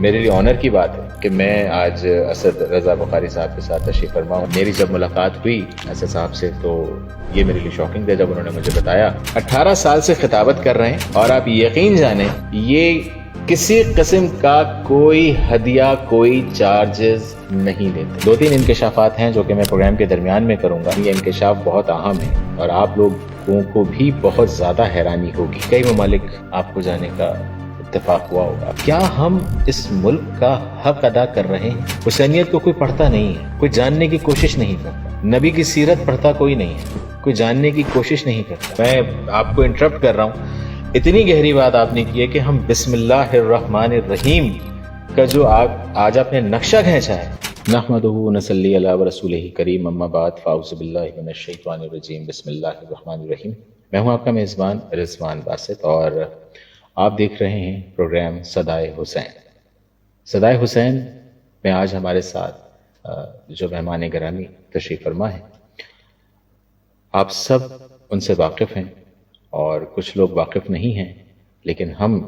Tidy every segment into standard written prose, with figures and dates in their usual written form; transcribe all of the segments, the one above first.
میرے لیے آنر کی بات ہے کہ میں آج اسد رضا بخاری صاحب کے ساتھ تشریف فرما ہوں. میری جب ملاقات ہوئی اسد صاحب سے تو یہ میرے لیے شاکنگ تھا جب انہوں نے مجھے بتایا 18 سال سے خطابت کر رہے ہیں اور آپ یقین جانیں یہ کسی قسم کا کوئی ہدیہ کوئی چارجز نہیں لیتے. 2-3 انکشافات ہیں جو کہ میں پروگرام کے درمیان میں کروں گا. یہ انکشاف بہت اہم ہے اور آپ لوگوں کو بھی بہت زیادہ حیرانی ہوگی. کئی ممالک آپ کو جانے کا اتفاق ہوا ہوگا. کیا ہم اس ملک کا حق ادا کر رہے ہیں؟ حسینیت کو کوئی پڑھتا نہیں ہے, کوئی جاننے کی کوشش نہیں کرتا, نبی کی سیرت پڑھتا کوئی نہیں ہے, کوئی جاننے کی کوشش نہیں کرتا. میں آپ کو انٹرپٹ کر رہا ہوں, اتنی گہری بات آپ نے کی ہے کہ ہم بسم اللہ الرحمن الرحیم کا جو آج آپ نے نقشہ کھینچا ہے, نحمدہ ونصلی علی رسولہ کریم, اما بعد فاعوذ باللہ من الشیطان الرجیم, بسم اللہ الرحمن الرحیم. میں ہوں آپ کا میزبان رضوان باسط اور آپ دیکھ رہے ہیں پروگرام صدائے حسین. صدائے حسین میں آج ہمارے ساتھ جو مہمان گرامی تشریف فرما ہے, آپ سب ان سے واقف ہیں اور کچھ لوگ واقف نہیں ہیں, لیکن ہم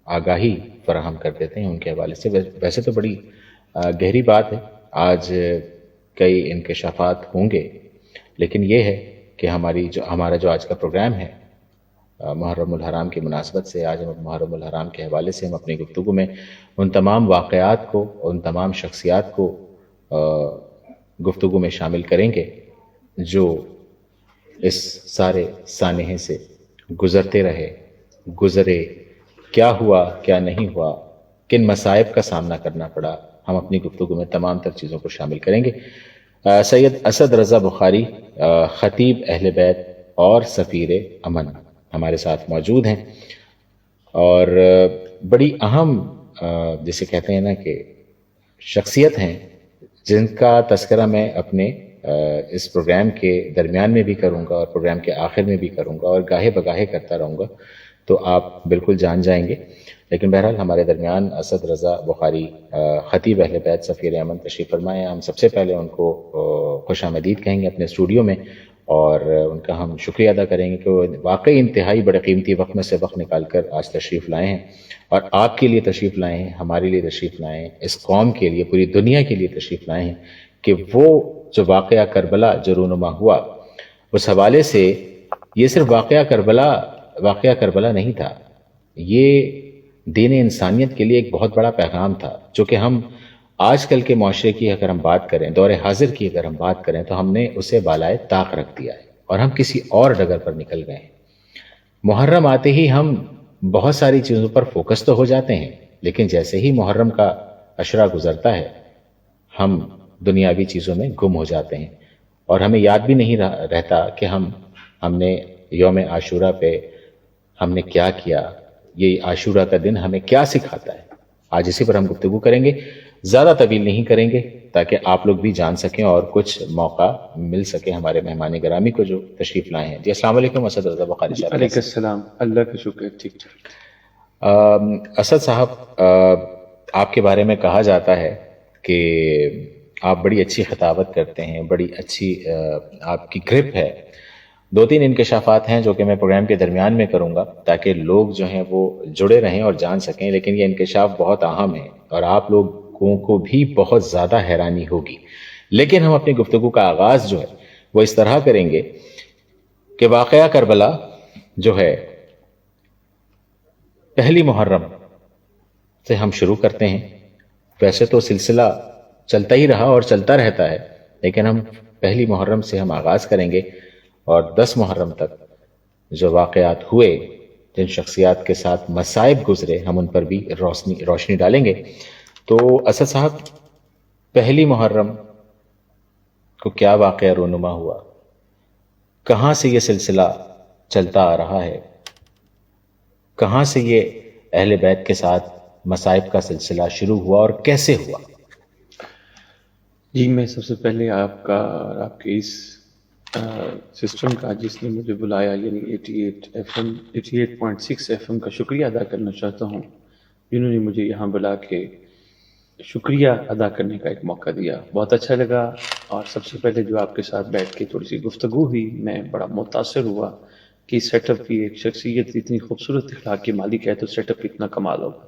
آگاہی فراہم کر دیتے ہیں ان کے حوالے سے. ویسے تو بڑی گہری بات ہے, آج کئی انکشافات ہوں گے, لیکن یہ ہے کہ ہمارا جو آج کا پروگرام ہے محرم الحرام کی مناسبت سے, آج ہم محرم الحرام کے حوالے سے ہم اپنی گفتگو میں ان تمام واقعات کو, ان تمام شخصیات کو گفتگو میں شامل کریں گے جو اس سارے سانحے سے گزرے, کیا ہوا کیا نہیں ہوا, کن مصائب کا سامنا کرنا پڑا. ہم اپنی گفتگو میں تمام تر چیزوں کو شامل کریں گے. سید اسد رضا بخاری خطیب اہل بیت اور سفیر امن ہمارے ساتھ موجود ہیں اور بڑی اہم جسے کہتے ہیں نا کہ شخصیت ہیں جن کا تذکرہ میں اپنے اس پروگرام کے درمیان میں بھی کروں گا اور پروگرام کے آخر میں بھی کروں گا اور گاہے بگاہے کرتا رہوں گا, تو آپ بالکل جان جائیں گے. لیکن بہرحال ہمارے درمیان اسد رضا بخاری خطیب اہل بیت سفیر امن تشریف فرمائے. ہم سب سے پہلے ان کو خوش آمدید کہیں گے اپنے اسٹوڈیو میں اور ان کا ہم شکریہ ادا کریں گے کہ وہ واقعی انتہائی بڑے قیمتی وقت میں سے وقت نکال کر آج تشریف لائے ہیں اور آپ کے لیے تشریف لائے ہیں, ہمارے لیے تشریف لائے ہیں, اس قوم کے لیے, پوری دنیا کے لیے تشریف لائے ہیں کہ وہ جو واقعہ کربلا جو رونما ہوا اس حوالے سے یہ صرف واقعہ کربلا نہیں تھا, یہ دین انسانیت کے لیے ایک بہت بڑا پیغام تھا جو کہ ہم آج کل کے معاشرے کی اگر ہم بات کریں, دور حاضر کی اگر ہم بات کریں, تو ہم نے اسے بالائے طاق رکھ دیا ہے اور ہم کسی اور ڈگر پر نکل گئے ہیں. محرم آتے ہی ہم بہت ساری چیزوں پر فوکس تو ہو جاتے ہیں, لیکن جیسے ہی محرم کا عشرہ گزرتا ہے ہم دنیاوی چیزوں میں گم ہو جاتے ہیں اور ہمیں یاد بھی نہیں رہتا کہ ہم نے یوم عاشورہ پہ ہم نے کیا کیا, یہ عاشورہ کا دن ہمیں کیا سکھاتا ہے. آج اسی پر ہم گفتگو کریں گے, زیادہ طویل نہیں کریں گے تاکہ آپ لوگ بھی جان سکیں اور کچھ موقع مل سکے ہمارے مہمان گرامی کو جو تشریف لائے ہیں. جی السلام علیکم اسد رضا بخاری صاحب. علیکم السلام, اللہ کا شکر, ٹھیک ٹھاک. اسد صاحب, آپ کے بارے میں کہا جاتا ہے کہ آپ بڑی اچھی خطابت کرتے ہیں, بڑی اچھی آپ کی گرپ ہے. 2-3 انکشافات ہیں جو کہ میں پروگرام کے درمیان میں کروں گا تاکہ لوگ جو ہیں وہ جڑے رہیں اور جان سکیں, لیکن یہ انکشاف بہت اہم ہے اور آپ لوگوں کو بھی بہت زیادہ حیرانی ہوگی. لیکن ہم اپنی گفتگو کا آغاز جو ہے وہ اس طرح کریں گے کہ واقعہ کربلا جو ہے پہلی محرم سے ہم شروع کرتے ہیں. ویسے تو سلسلہ چلتا ہی رہا اور چلتا رہتا ہے, لیکن ہم پہلی محرم سے ہم آغاز کریں گے اور 10 محرم تک جو واقعات ہوئے, جن شخصیات کے ساتھ مصائب گزرے, ہم ان پر بھی روشنی ڈالیں گے. تو اسد صاحب, پہلی محرم کو کیا واقعہ رونما ہوا, کہاں سے یہ سلسلہ چلتا آ رہا ہے, کہاں سے یہ اہل بیت کے ساتھ مصائب کا سلسلہ شروع ہوا اور کیسے ہوا؟ جی, میں سب سے پہلے آپ کا اور آپ کے اس سسٹم کا جس نے مجھے بلایا یعنی 88.6 FM کا شکریہ ادا کرنا چاہتا ہوں, جنہوں نے مجھے یہاں بلا کے شکریہ ادا کرنے کا ایک موقع دیا. بہت اچھا لگا اور سب سے پہلے جو آپ کے ساتھ بیٹھ کے تھوڑی سی گفتگو ہوئی, میں بڑا متاثر ہوا کہ سیٹ اپ کی ایک شخصیت اتنی خوبصورت اخلاق کی مالک ہے تو سیٹ اپ کتنا کمال ہوگا.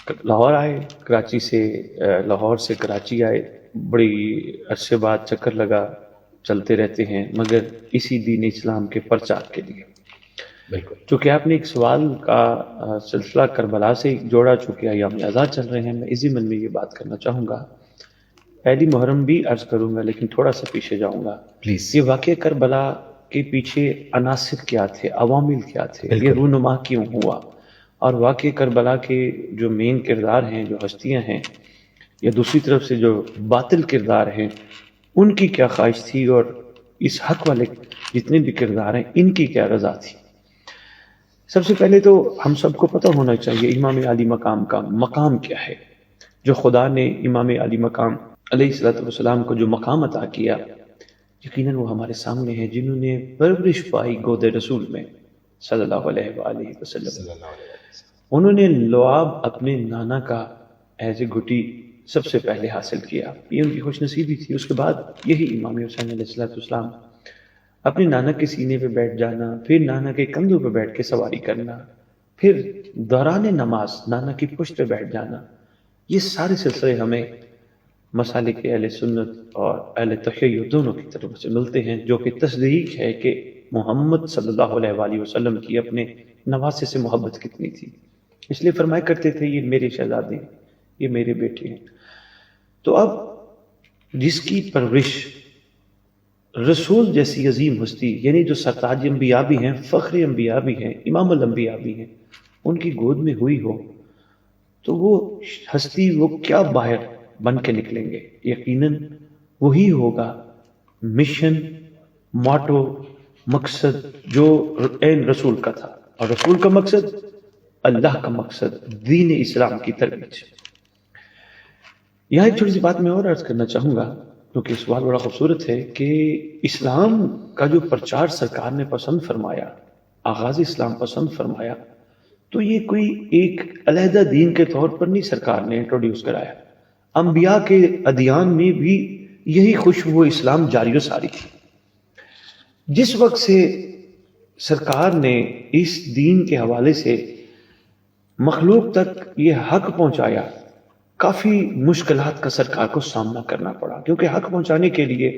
لاہور آئے، کراچی سے لاہور سے کراچی آئے، بڑی عرصے بعد چکر لگا، چلتے رہتے ہیں مگر اسی دین اسلام کے پرچار کے لیے۔ بالکل چونکہ آپ نے ایک سوال کا سلسلہ کربلا سے جوڑا، چونکہ ایام آزاد چل رہے ہیں، میں اسی من میں یہ بات کرنا چاہوں گا۔ پہلی محرم بھی عرض کروں گا لیکن تھوڑا سا پیچھے جاؤں گا۔ پلیز۔ یہ واقعہ کربلا کے پیچھے عناصر کیا تھے، عوامل کیا تھے، یہ بالکل رونما کیوں ہوا، اور واقعہ کربلا کے جو مین کردار ہیں، جو ہستیاں ہیں، یا دوسری طرف سے جو باطل کردار ہیں، ان کی کیا خواہش تھی، اور اس حق والے جتنے بھی کردار ہیں ان کی کیا رضا تھی۔ سب سے پہلے تو ہم سب کو پتہ ہونا چاہیے امام علی مقام کا مقام کیا ہے۔ جو خدا نے امام علی مقام علیہ الصلوۃ والسلام کو جو مقام عطا کیا، یقیناً وہ ہمارے سامنے ہیں، جنہوں نے پرورش پائی گود رسول میں صلی اللہ علیہ وآلہ وسلم۔ صلی اللہ علیہ وسلم۔ انہوں نے لعاب اپنے نانا کا ایز اے گھٹی سب سے پہلے حاصل کیا، یہ ان کی خوش نصیبی تھی۔ اس کے بعد یہی امام حسین علیہ السلام اپنے نانا کے سینے پہ بیٹھ جانا، پھر نانا کے کندھوں پہ بیٹھ کے سواری کرنا، پھر دوران نماز نانا کی پشت پہ بیٹھ جانا، یہ سارے سلسلے ہمیں مسالک اہل سنت اور اہل تشیع دونوں کی طرف سے ملتے ہیں، جو کہ تصدیق ہے کہ محمد صلی اللہ علیہ وآلہ وسلم کی اپنے نواسے سے محبت کتنی تھی۔ اس لیے فرمایا کرتے تھے یہ میرے شہزادے ہیں، یہ میرے بیٹے ہیں۔ تو اب جس کی پرورش رسول جیسی عظیم ہستی، یعنی جو سرتاج انبیاء بھی ہیں، فخر انبیاء بھی ہیں، امام الانبیاء بھی ہیں، ان کی گود میں ہوئی ہو تو وہ ہستی وہ کیا باہر بن کے نکلیں گے؟ یقیناً وہی ہوگا مشن، موٹو، مقصد جو عین رسول کا تھا، اور رسول کا مقصد اللہ کا مقصد، دین اسلام کی ترویج۔ یہاں ایک چھوٹی سی بات میں اور عرض کرنا چاہوں گا کیونکہ سوال بڑا خوبصورت ہے کہ اسلام کا جو پرچار سرکار نے پسند فرمایا، آغاز اسلام پسند فرمایا، تو یہ کوئی ایک علیحدہ دین کے طور پر نہیں سرکار نے انٹروڈیوس کرایا۔ انبیاء کے ادیان میں بھی یہی خوشبو اسلام جاری و ساری تھی۔ جس وقت سے سرکار نے اس دین کے حوالے سے مخلوق تک یہ حق پہنچایا، کافی مشکلات کا سرکار کو سامنا کرنا پڑا، کیونکہ حق پہنچانے کے لیے،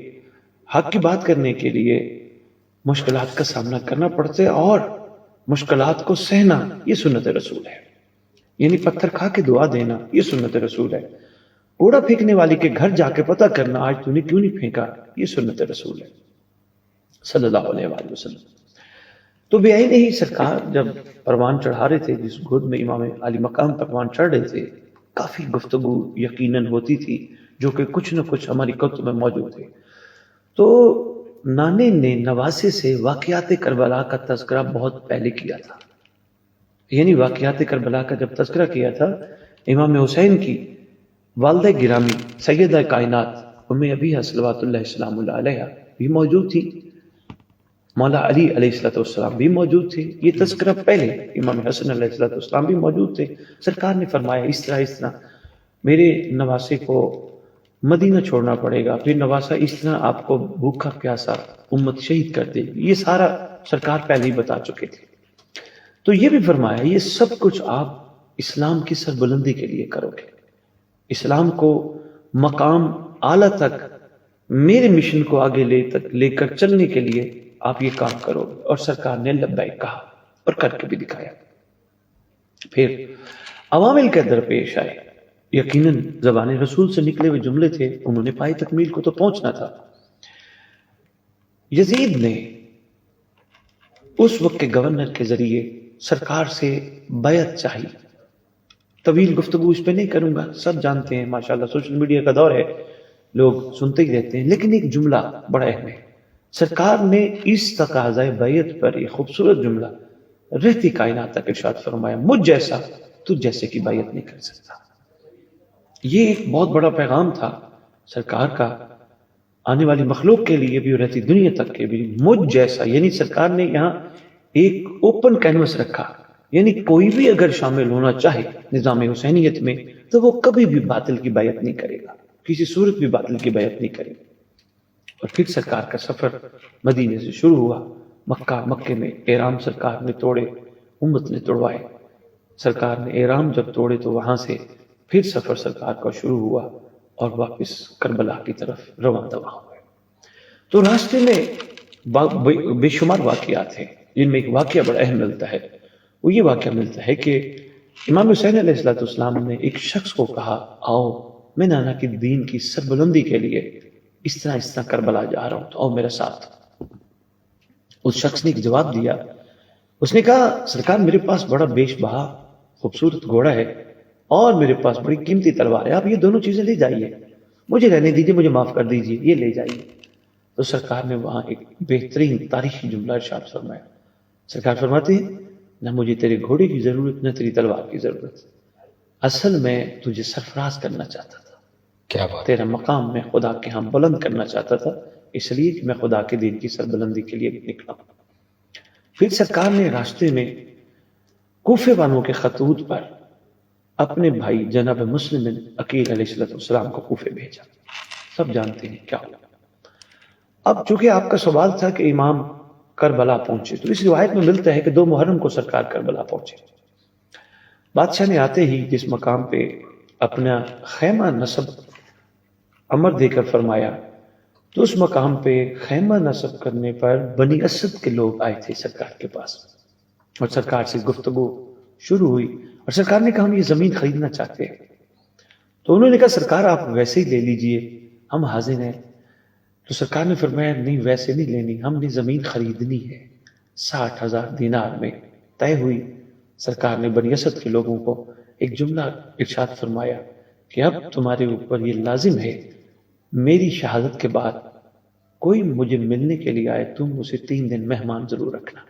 حق کی بات کرنے کے لیے مشکلات کا سامنا کرنا پڑتا ہے، اور مشکلات کو سہنا یہ سنت رسول ہے۔ یعنی پتھر کھا کے دعا دینا یہ سنت رسول ہے۔ کوڑا پھینکنے والے کے گھر جا کے پتہ کرنا آج تو نے کیوں نہیں پھینکا، یہ سنت رسول ہے صلی اللہ علیہ وآلہ وسلم۔ تو بے آئین ہی سرکار جب پروان چڑھا رہے تھے، جس گود میں امام علی مقام پروان چڑھ رہے تھے، کافی گفتگو یقیناً ہوتی تھی جو کہ کچھ نہ کچھ ہماری کتب میں موجود ہے۔ تو نانے نے نواسے سے واقعات کربلا کا تذکرہ بہت پہلے کیا تھا، یعنی واقعات کربلا کا جب تذکرہ کیا تھا، امام حسین کی والدہ گرامی سیدہ کائنات ام ابیہ صلوات اللہ السلام علیہ بھی موجود تھی، مولا علی علیہ الصلوۃ والسلام بھی موجود تھے، یہ تذکرہ پہلے امام حسن علیہ الصلوۃ والسلام بھی موجود تھے۔ سرکار نے فرمایا اس طرح میرے نواسے کو مدینہ چھوڑنا پڑے گا، پھر نواسا اس طرح آپ کو بھوکا پیاسا امت شہید کر دے گی، یہ سارا سرکار پہلے ہی بتا چکے تھے۔ تو یہ بھی فرمایا یہ سب کچھ آپ اسلام کی سربلندی کے لیے کرو گے، اسلام کو مقام اعلیٰ تک، میرے مشن کو آگے لے کر چلنے کے لیے آپ یہ کام کرو گے۔ اور سرکار نے لبیک کہا اور کر کے بھی دکھایا۔ پھر عوامل کے درپیش آئے، یقیناً زبان رسول سے نکلے ہوئے جملے تھے، انہوں نے پائے تکمیل کو تو پہنچنا تھا۔ یزید نے اس وقت کے گورنر کے ذریعے سرکار سے بیعت چاہی۔ طویل گفتگو اس پہ نہیں کروں گا، سب جانتے ہیں، ماشاءاللہ سوشل میڈیا کا دور ہے، لوگ سنتے ہی رہتے ہیں، لیکن ایک جملہ بڑا اہم ہے۔ سرکار نے اس تقاضۂ بیعت پر ایک خوبصورت جملہ رہتی کائنات تک ارشاد فرمایا، مجھ جیسا تجھ جیسے کی بیعت نہیں کر سکتا۔ یہ ایک بہت بڑا پیغام تھا سرکار کا آنے والی مخلوق کے لیے بھی اور رہتی دنیا تک کے بھی، مجھ جیسا، یعنی سرکار نے یہاں ایک اوپن کینوس رکھا، یعنی کوئی بھی اگر شامل ہونا چاہے نظام حسینیت میں تو وہ کبھی بھی باطل کی بیعت نہیں کرے گا، کسی صورت بھی باطل کی بیعت نہیں کرے گا۔ اور پھر سرکار کا سفر مدینے سے شروع ہوا، مکے میں احرام سرکار نے توڑے، امت نے توڑوائے، سرکار نے احرام جب توڑے تو وہاں سے پھر سفر سرکار کا شروع ہوا اور واپس کربلا کی طرف رواں دواں ہوئے۔ تو راستے میں بے شمار واقعات ہیں، جن میں ایک واقعہ بڑا اہم ملتا ہے۔ وہ یہ واقعہ ملتا ہے کہ امام حسین علیہ السلام نے ایک شخص کو کہا، آؤ میں نانا کی دین کی سربلندی کے لیے اس طرح کربلا جا رہا ہوں، تو آؤ میرے ساتھ۔ اس شخص نے ایک جواب دیا، اس نے کہا، سرکار میرے پاس بڑا بیش بہا خوبصورت گھوڑا ہے اور میرے پاس بڑی قیمتی تلوار ہے، آپ یہ دونوں چیزیں لے جائیے، مجھے رہنے دیجیے، مجھے معاف کر دیجیے، یہ لے جائیے۔ تو سرکار نے وہاں ایک بہترین تاریخی جملہ ارشاد فرمایا۔ سرکار فرماتے ہیں، نہ مجھے تیرے گھوڑے کی ضرورت نہ تیری تلوار کی ضرورت، اصل میں تجھے سرفراز کرنا چاہتا تھا، کیا بات، تیرا مقام میں خدا کے ہاں بلند کرنا چاہتا تھا، اس لیے کہ میں خدا کے دین کی سربلندی کے لیے نکلا۔ پھر سرکار نے راستے میں کوفے والوں کے خطوط پر اپنے بھائی جناب مسلم بن عقیل علیہ السلام کو کوفے بھیجا۔ سب جانتے ہیں کیا ہوا۔ اب چونکہ آپ کا سوال تھا کہ امام کربلا پہنچے، تو اس روایت میں ملتا ہے کہ 2 محرم کو سرکار کربلا پہنچے۔ بادشاہ نے آتے ہی جس مقام پہ اپنا خیمہ نصب امر دے کر فرمایا، تو اس مقام پہ خیمہ نصب کرنے پر بنی اسد کے لوگ آئے تھے سرکار کے پاس، اور سرکار سے گفتگو شروع ہوئی، اور سرکار نے کہا ہم یہ زمین خریدنا چاہتے ہیں۔ تو انہوں نے کہا سرکار آپ ویسے ہی لے لیجئے، ہم حاضر ہیں۔ تو سرکار نے فرمایا نہیں ویسے نہیں لینی، ہم نے زمین خریدنی ہے۔ 60,000 دینار میں طے ہوئی۔ سرکار نے بنی اسد کے لوگوں کو ایک جملہ ارشاد فرمایا کہ اب تمہارے اوپر یہ لازم ہے، میری شہادت کے بعد کوئی مجھے ملنے کے لیے آئے تم اسے 3 دن مہمان ضرور رکھنا۔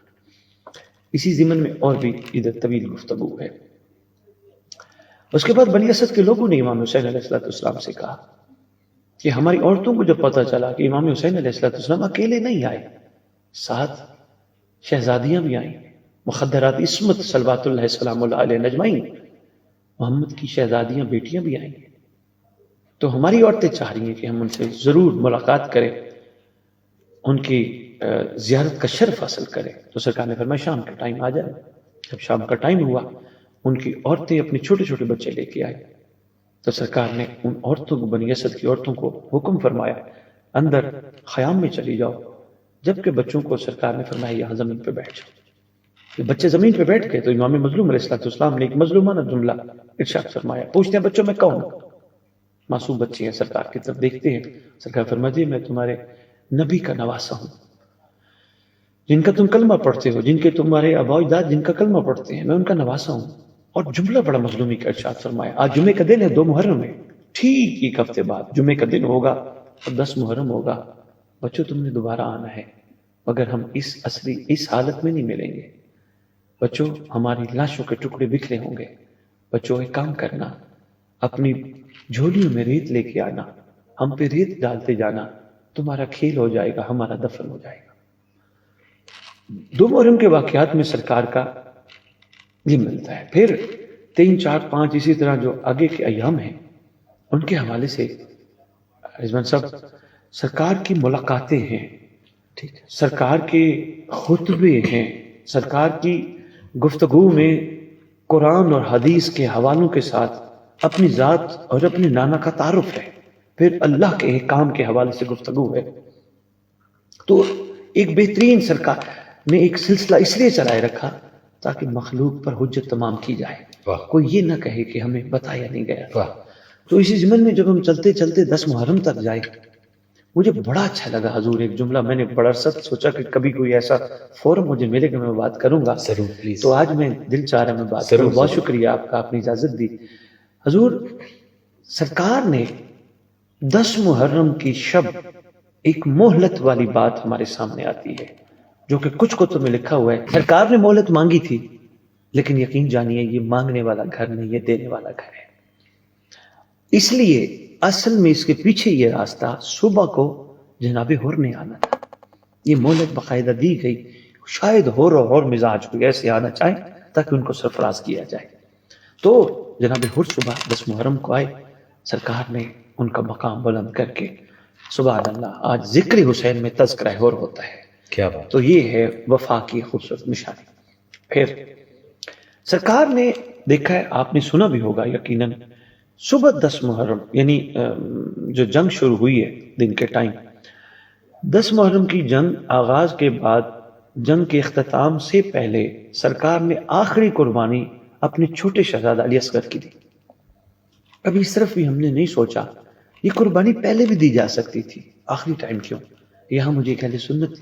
اسی ضمن میں اور بھی ادھر طویل گفتگو ہے۔ اس کے بعد بنی اسد کے لوگوں نے امام حسین علیہ السلام سے کہا کہ ہماری عورتوں کو جب پتہ چلا کہ امام حسین علیہ السلام اکیلے نہیں آئے، ساتھ شہزادیاں بھی آئیں، مخدرات عصمت صلوات اللہ السلام علیہ نجمعین، محمد کی شہزادیاں بیٹیاں بھی آئیں، تو ہماری عورتیں چاہ رہی ہیں کہ ہم ان سے ضرور ملاقات کریں، ان کی زیارت کا شرف حاصل کریں۔ تو سرکار نے فرمایا شام کا ٹائم آ جائے۔ جب شام کا ٹائم ہوا، ان کی عورتیں اپنے چھوٹے چھوٹے بچے لے کے آئے، تو سرکار نے ان عورتوں کو، بنی اسد کی عورتوں کو حکم فرمایا اندر خیام میں چلی جاؤ، جبکہ بچوں کو سرکار نے فرمایا یہاں زمین پہ بیٹھ جاؤ۔ بچے زمین پہ بیٹھ گئے تو امام مظلوم علیہ السلام نے ایک مظلومانہ جملہ ارشاد فرمایا۔ پوچھتے ہیں بچوں میں کون؟ معصوم بچے ہیں، سرکار کی طرف دیکھتے ہیں، سرکار فرماتی ہے میں تمہارے نبی کا نواسا ہوں، جن کا تم کلمہ پڑھتے ہو، جن کے تمہارے آباء و اجداد جن کا کلمہ پڑھتے ہیں، میں ان کا نواسا ہوں۔ اور جملہ بڑا مظلومی کا ارشاد فرمایا۔ آج جمعے کا دن ہے، 2 محرم ہے، ٹھیک 1 ہفتے بعد جمعے کا دن ہوگا اور 10 محرم ہوگا۔ بچوں تم نے دوبارہ آنا ہے، مگر ہم اس حالت میں نہیں ملیں گے۔ بچوں ہماری لاشوں کے ٹکڑے بکھرے ہوں گے۔ بچوں ایک کام کرنا، اپنی جھولیوں میں ریت لے کے آنا، ہم پہ ریت ڈالتے جانا، تمہارا کھیل ہو جائے گا، ہمارا دفن ہو جائے گا۔ 2 محرم کے واقعات میں سرکار کا یہ ملتا ہے۔ پھر 3، 4، 5 اسی طرح جو آگے کے ایام ہیں ان کے حوالے سے رضوان صاحب سرکار کی ملاقاتیں ہیں، سرکار کے خطبے ہیں، سرکار کی گفتگو میں قرآن اور حدیث کے حوالوں کے ساتھ اپنی ذات اور اپنے نانا کا تعارف ہے، پھر اللہ کے احکام کے حوالے سے گفتگو ہے۔ تو ایک بہترین سرکار نے ایک سلسلہ اس لیے چلائے رکھا تاکہ مخلوق پر حجت تمام کی جائے، کوئی یہ نہ کہے کہ ہمیں بتایا نہیں گیا۔ تو اسی ضمن میں جب ہم چلتے چلتے 10 محرم تک جائے، مجھے بڑا اچھا لگا حضور ایک جملہ، میں نے بڑا عرصہ سوچا کہ کبھی کوئی ایسا فورم مجھے ملے کہ میں بات کروں گا، تو آج میں دل چاہ رہا میں بات کروں۔ بہت شکریہ آپ کا، آپ نے اجازت دی۔ حضور سرکار نے 10 محرم کی شب ایک مہلت والی بات ہمارے سامنے آتی ہے، جو کہ کچھ کتب میں لکھا ہوا ہے سرکار نے مہلت مانگی تھی، لیکن یقین جانیے یہ مانگنے والا گھر نہیں، یہ دینے والا گھر ہے۔ اس لیے اصل میں اس کے پیچھے یہ راستہ صبح کو جناب حر نے آنا تھا، یہ مہلت باقاعدہ دی گئی، شاید حر اور مزاج کوئی ایسے آنا چاہے تاکہ ان کو سرفراز کیا جائے۔ تو جناب حر صبح 10 محرم کو آئے، سرکار نے ان کا مقام بلند کر کے، سبحان اللہ، آج ذکر حسین میں تذکرہ حر ہوتا ہے، کیا بات۔ تو یہ ہے وفا کی خوبصورت نشانی۔ پھر سرکار نے دیکھا ہے، آپ نے سنا بھی ہوگا یقیناً، صبح 10 محرم یعنی جو جنگ شروع ہوئی ہے دن کے ٹائم، 10 محرم کی جنگ آغاز کے بعد جنگ کے اختتام سے پہلے سرکار نے آخری قربانی اپنے چھوٹے شہزادہ علی اصغر کی دی. ابھی اس طرف بھی ہم نے نہیں سوچا یہ قربانی پہلے بھی دی جا سکتی تھی، آخری ٹائم کیوں؟ یہاں مجھے ایک اہل سنت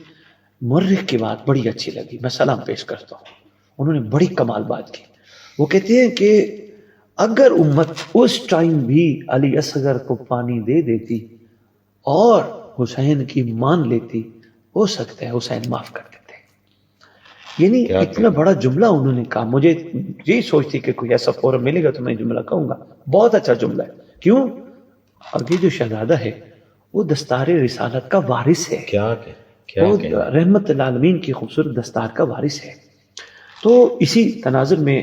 مورخ کی بات بڑی اچھی لگی، میں سلام پیش کرتا ہوں. انہوں نے بڑی کمال بات کی. وہ کہتے ہیں کہ اگر امت اس ٹائم بھی علی اصغر کو پانی دے دیتی اور حسین کی مان لیتی، ہو سکتا ہے حسین معاف کر دیتے. یعنی اتنا بڑا جملہ انہوں نے کہا. مجھے یہی سوچتی کہ کوئی ایسا فورم ملے گا تو میں جملہ کہوں گا. بہت اچھا جملہ ہے. کیوں؟ ابھی جو شہزادہ ہے وہ دستار رسالت کا وارث ہے، وہ رحمت العالمین کی خوبصورت دستار کا وارث ہے. تو اسی تناظر میں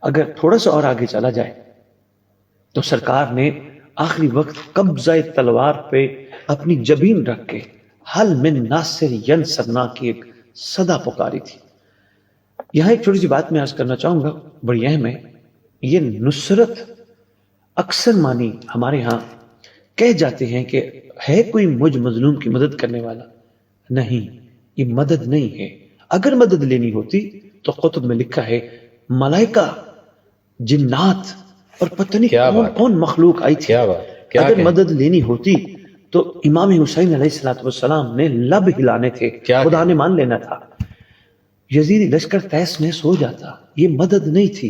اگر تھوڑا سا اور آگے چلا جائے تو سرکار نے آخری وقت قبضہ تلوار پہ اپنی جبین رکھ کے حل من ناصر ینصرنا کی ایک صدا پکاری تھی. یہاں ایک چھوٹی سی بات میں عرض کرنا چاہوں گا، بڑی اہم ہے. یہ نصرت اکثر معنی ہمارے ہاں کہہ جاتے ہیں کہ ہے کوئی مجھ مظلوم کی مدد کرنے والا. نہیں، یہ مدد نہیں ہے. اگر مدد لینی ہوتی تو قطب میں لکھا ہے ملائکہ، جنات اور پتہ نہیں کون کون مخلوق آئی تھی. اگر مدد لینی ہوتی تو امام حسین علیہ السلام نے لب ہلانے تھے، خدا نے مان لینا تھا. یزیدی لشکر تیس میں سو جاتا. یہ مدد نہیں تھی،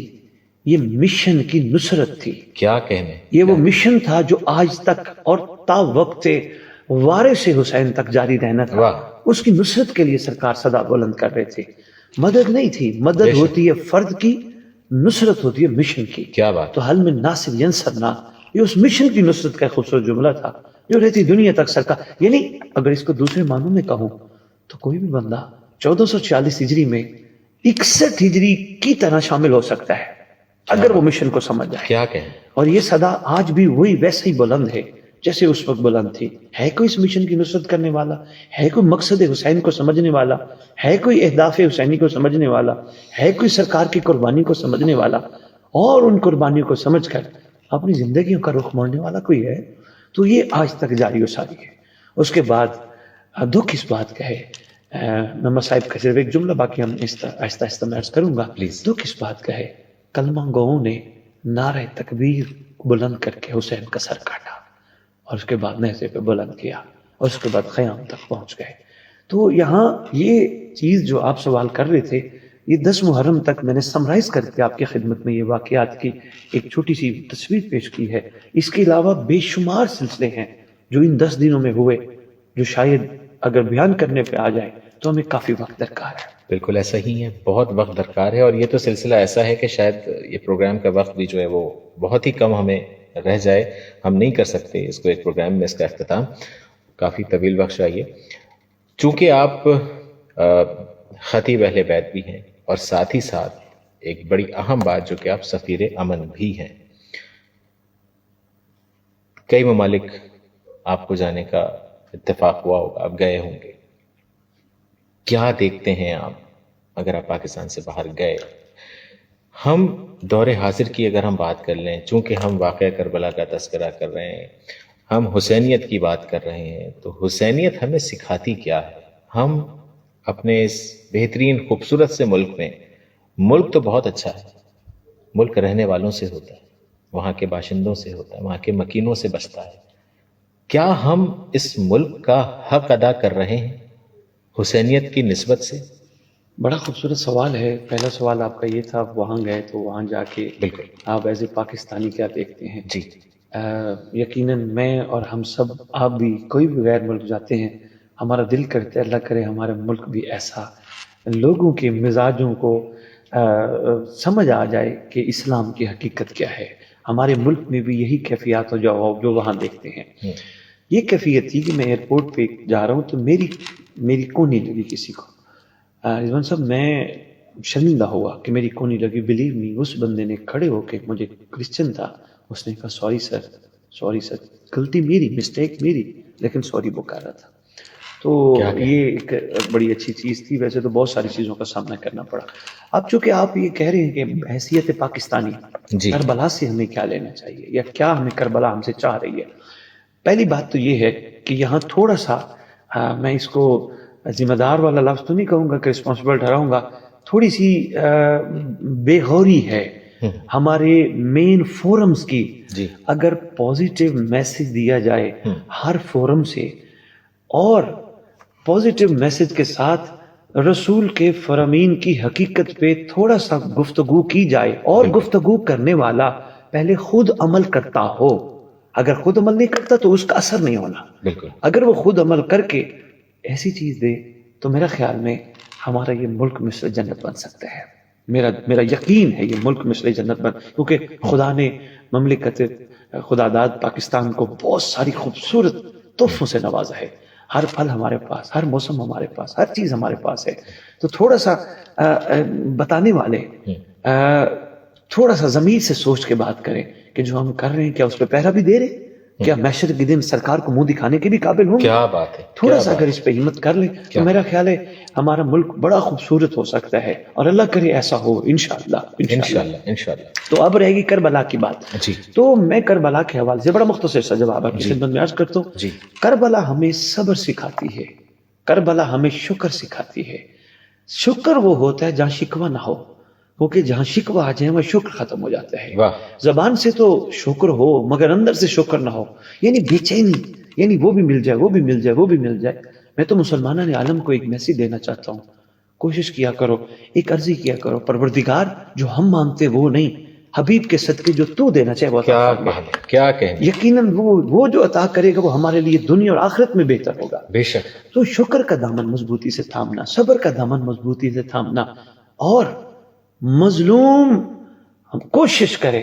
یہ مشن کی نصرت تھی. کیا کہنے، یہ وہ مشن تھا جو آج تک اور تا وقت وارث حسین تک جاری رہنا تھا. اس کی نصرت کے لیے سرکار صدا بلند کر رہے تھے. مدد نہیں تھی، مدد ہوتی ہے فرد کی، نصرت ہوتی ہے مشن کی. کیا بات. تو حل من ناصر ینصرنا، یہ اس مشن کی نصرت کا خوبصورت جملہ تھا جو رہتی دنیا تک سرکار. یعنی اگر اس کو دوسرے معنوں میں کہوں تو کوئی بھی بندہ 1446 ہجری میں 61 ہجری کی طرح شامل ہو سکتا ہے اگر وہ مشن کو سمجھ جائے. کیا کہیں. اور یہ صدا آج بھی وہی ویسے ہی بلند ہے جیسے اس وقت بلند تھی. ہے کوئی اس مشن کی نصرت کرنے والا، ہے کوئی مقصد حسین کو سمجھنے والا، ہے کوئی اہداف حسینی کو سمجھنے والا، ہے کوئی سرکار کی قربانی کو سمجھنے والا اور ان قربانیوں کو سمجھ کر اپنی زندگیوں کا رخ موڑنے والا کوئی ہے تو یہ آج تک جاری و ساری ہے. اس کے بعد دکھ اس بات کا ہے، میں مصائب کا صرف ایک جملہ باقی ہم آہستہ آہستہ میں عرض کروں گا. دکھ اس بات کا ہے کلمہ گوؤں نے نعرہ تکبیر بلند کر کے حسین کا سر کاٹا اور اس کے بعد نیزے پہ بلند کیا اور اس کے بعد خیام تک پہنچ گئے. تو یہاں یہ چیز جو آپ سوال کر رہے تھے، یہ 10 محرم تک میں نے سمرائز کر کے آپ کی خدمت میں یہ واقعات کی ایک چھوٹی سی تصویر پیش کی ہے. اس کے علاوہ بے شمار سلسلے ہیں جو ان 10 دنوں میں ہوئے، جو شاید اگر بیان کرنے پہ آ جائیں تو ہمیں کافی وقت درکار ہے. بالکل ایسا ہی ہے، بہت وقت درکار ہے. اور یہ تو سلسلہ ایسا ہے کہ شاید یہ پروگرام کا وقت بھی جو ہے وہ بہت ہی کم ہمیں رہ جائے. ہم نہیں کر سکتے اس کو ایک پروگرام میں اس کا اختتام، کافی طویل وقت چاہیے. چونکہ آپ خطیب اہل بیت بھی ہیں اور ساتھ ہی ساتھ ایک بڑی اہم بات جو کہ آپ سفیر امن بھی ہیں. کئی ممالک آپ کو جانے کا اتفاق ہوا ہوگا، آپ گئے ہوں گے. کیا دیکھتے ہیں آپ اگر آپ پاکستان سے باہر گئے؟ ہم دور حاضر کی اگر ہم بات کر لیں، چونکہ ہم واقعہ کربلا کا تذکرہ کر رہے ہیں، ہم حسینیت کی بات کر رہے ہیں، تو حسینیت ہمیں سکھاتی کیا ہے؟ ہم اپنے اس بہترین خوبصورت سے ملک میں، ملک تو بہت اچھا ہے، ملک رہنے والوں سے ہوتا ہے، وہاں کے باشندوں سے ہوتا ہے، وہاں کے مکینوں سے بستا ہے. کیا ہم اس ملک کا حق ادا کر رہے ہیں حسینیت کی نسبت سے؟ بڑا خوبصورت سوال ہے. پہلا سوال آپ کا یہ تھا آپ وہاں گئے تو وہاں جا کے بالکل آپ ایز اے پاکستانی کیا دیکھتے ہیں؟ جی یقیناً میں اور ہم سب، آپ بھی، کوئی بھی غیر ملک جاتے ہیں، ہمارا دل کرتے اللہ کرے ہمارا ملک بھی ایسا لوگوں کے مزاجوں کو سمجھ آ جائے کہ اسلام کی حقیقت کیا ہے. ہمارے ملک میں بھی یہی کیفیات ہو جو وہاں دیکھتے ہیں. یہ کیفیت تھی کہ میں ایئرپورٹ پہ جا رہا ہوں تو میری کونی لگی کسی کو. رضوان صاحب میں شرمندہ ہوا کہ میری کونی لگی. بلیو می، اس بندے نے کھڑے ہو کے، مجھے کرسچن تھا، اس نے کہا سوری سر، غلطی میری، مسٹیک میری، لیکن سوری وہ کر رہا تھا. تو یہ ایک بڑی اچھی چیز تھی. ویسے تو بہت ساری چیزوں کا سامنا کرنا پڑا. اب چونکہ آپ یہ کہہ رہے ہیں کہ بحیثیت پاکستانی جی کربلا سے ہمیں کیا لینا چاہیے یا کیا ہمیں کربلا ہم سے چاہ رہی ہے. پہلی بات تو یہ ہے کہ یہاں تھوڑا سا میں اس کو ذمہ دار والا لفظ تو نہیں کہوں گا کہ رسپانسبل ٹھہراؤں گا, تھوڑی سی بے غوری ہے ہمارے مین فورمز کی. جی اگر پازیٹیو میسج دیا جائے ہر فورم سے اور پازیٹیو میسج کے ساتھ رسول کے فرامین کی حقیقت پہ تھوڑا سا گفتگو کی جائے اور گفتگو کرنے والا پہلے خود عمل کرتا ہو. اگر خود عمل نہیں کرتا تو اس کا اثر نہیں ہونا. بالکل. اگر وہ خود عمل کر کے ایسی چیز دے تو میرا خیال میں ہمارا یہ ملک مثل جنت بن سکتا ہے. میرا یقین ہے یہ ملک مثل جنت بن, کیونکہ خدا نے مملکت خدا داد پاکستان کو بہت ساری خوبصورت تحفوں سے نوازا ہے. ہر پھل ہمارے پاس, ہر موسم ہمارے پاس, ہر چیز ہمارے پاس ہے. تو تھوڑا سا بتانے والے تھوڑا سا ضمیر سے سوچ کے بات کریں کہ جو ہم کر رہے ہیں کیا اس پہ پہرا بھی دے رہے, کیا محشر کے دن سرکار کو منہ دکھانے کے بھی قابل ہوں. کیا بات ہے, تھوڑا سا اگر اس پہ ہمت کر لیں تو میرا خیال ہے ہمارا ملک بڑا خوبصورت ہو سکتا ہے, اور اللہ کرے ایسا ہو انشاءاللہ. انشاءاللہ. تو اب رہے گی کربلا کی بات. جی. تو میں کربلا کے حوالے سے بڑا مختصر سا جواب آپ کی خدمت میں عرض کرتا ہوں. جی. کربلا ہمیں صبر سکھاتی ہے, کربلا ہمیں شکر سکھاتی ہے. شکر وہ ہوتا ہے جہاں شکوہ نہ ہو, کیونکہ جہاں شکوہ آ جائے وہاں شکر ختم ہو جاتا ہے. زبان سے تو شکر ہو مگر اندر سے شکر نہ ہو, یعنی بے چینی, یعنی وہ بھی مل جائے, وہ بھی مل جائے, وہ بھی مل جائے. میں تو مسلمانان عالم کو ایک میسج دینا چاہتا ہوں, کوشش کیا کرو, ایک عرضی کیا کرو, پروردگار جو ہم مانگتے وہ نہیں, حبیب کے صدقے جو تو دینا چاہے وہ عطا فرما. کیا کہیں, یقیناً وہ جو عطا کرے گا وہ ہمارے لیے دنیا اور آخرت میں بہتر ہوگا. بے شک. تو شکر کا دامن مضبوطی سے تھامنا, صبر کا دامن مضبوطی سے تھامنا, اور مظلوم ہم کوشش کرے,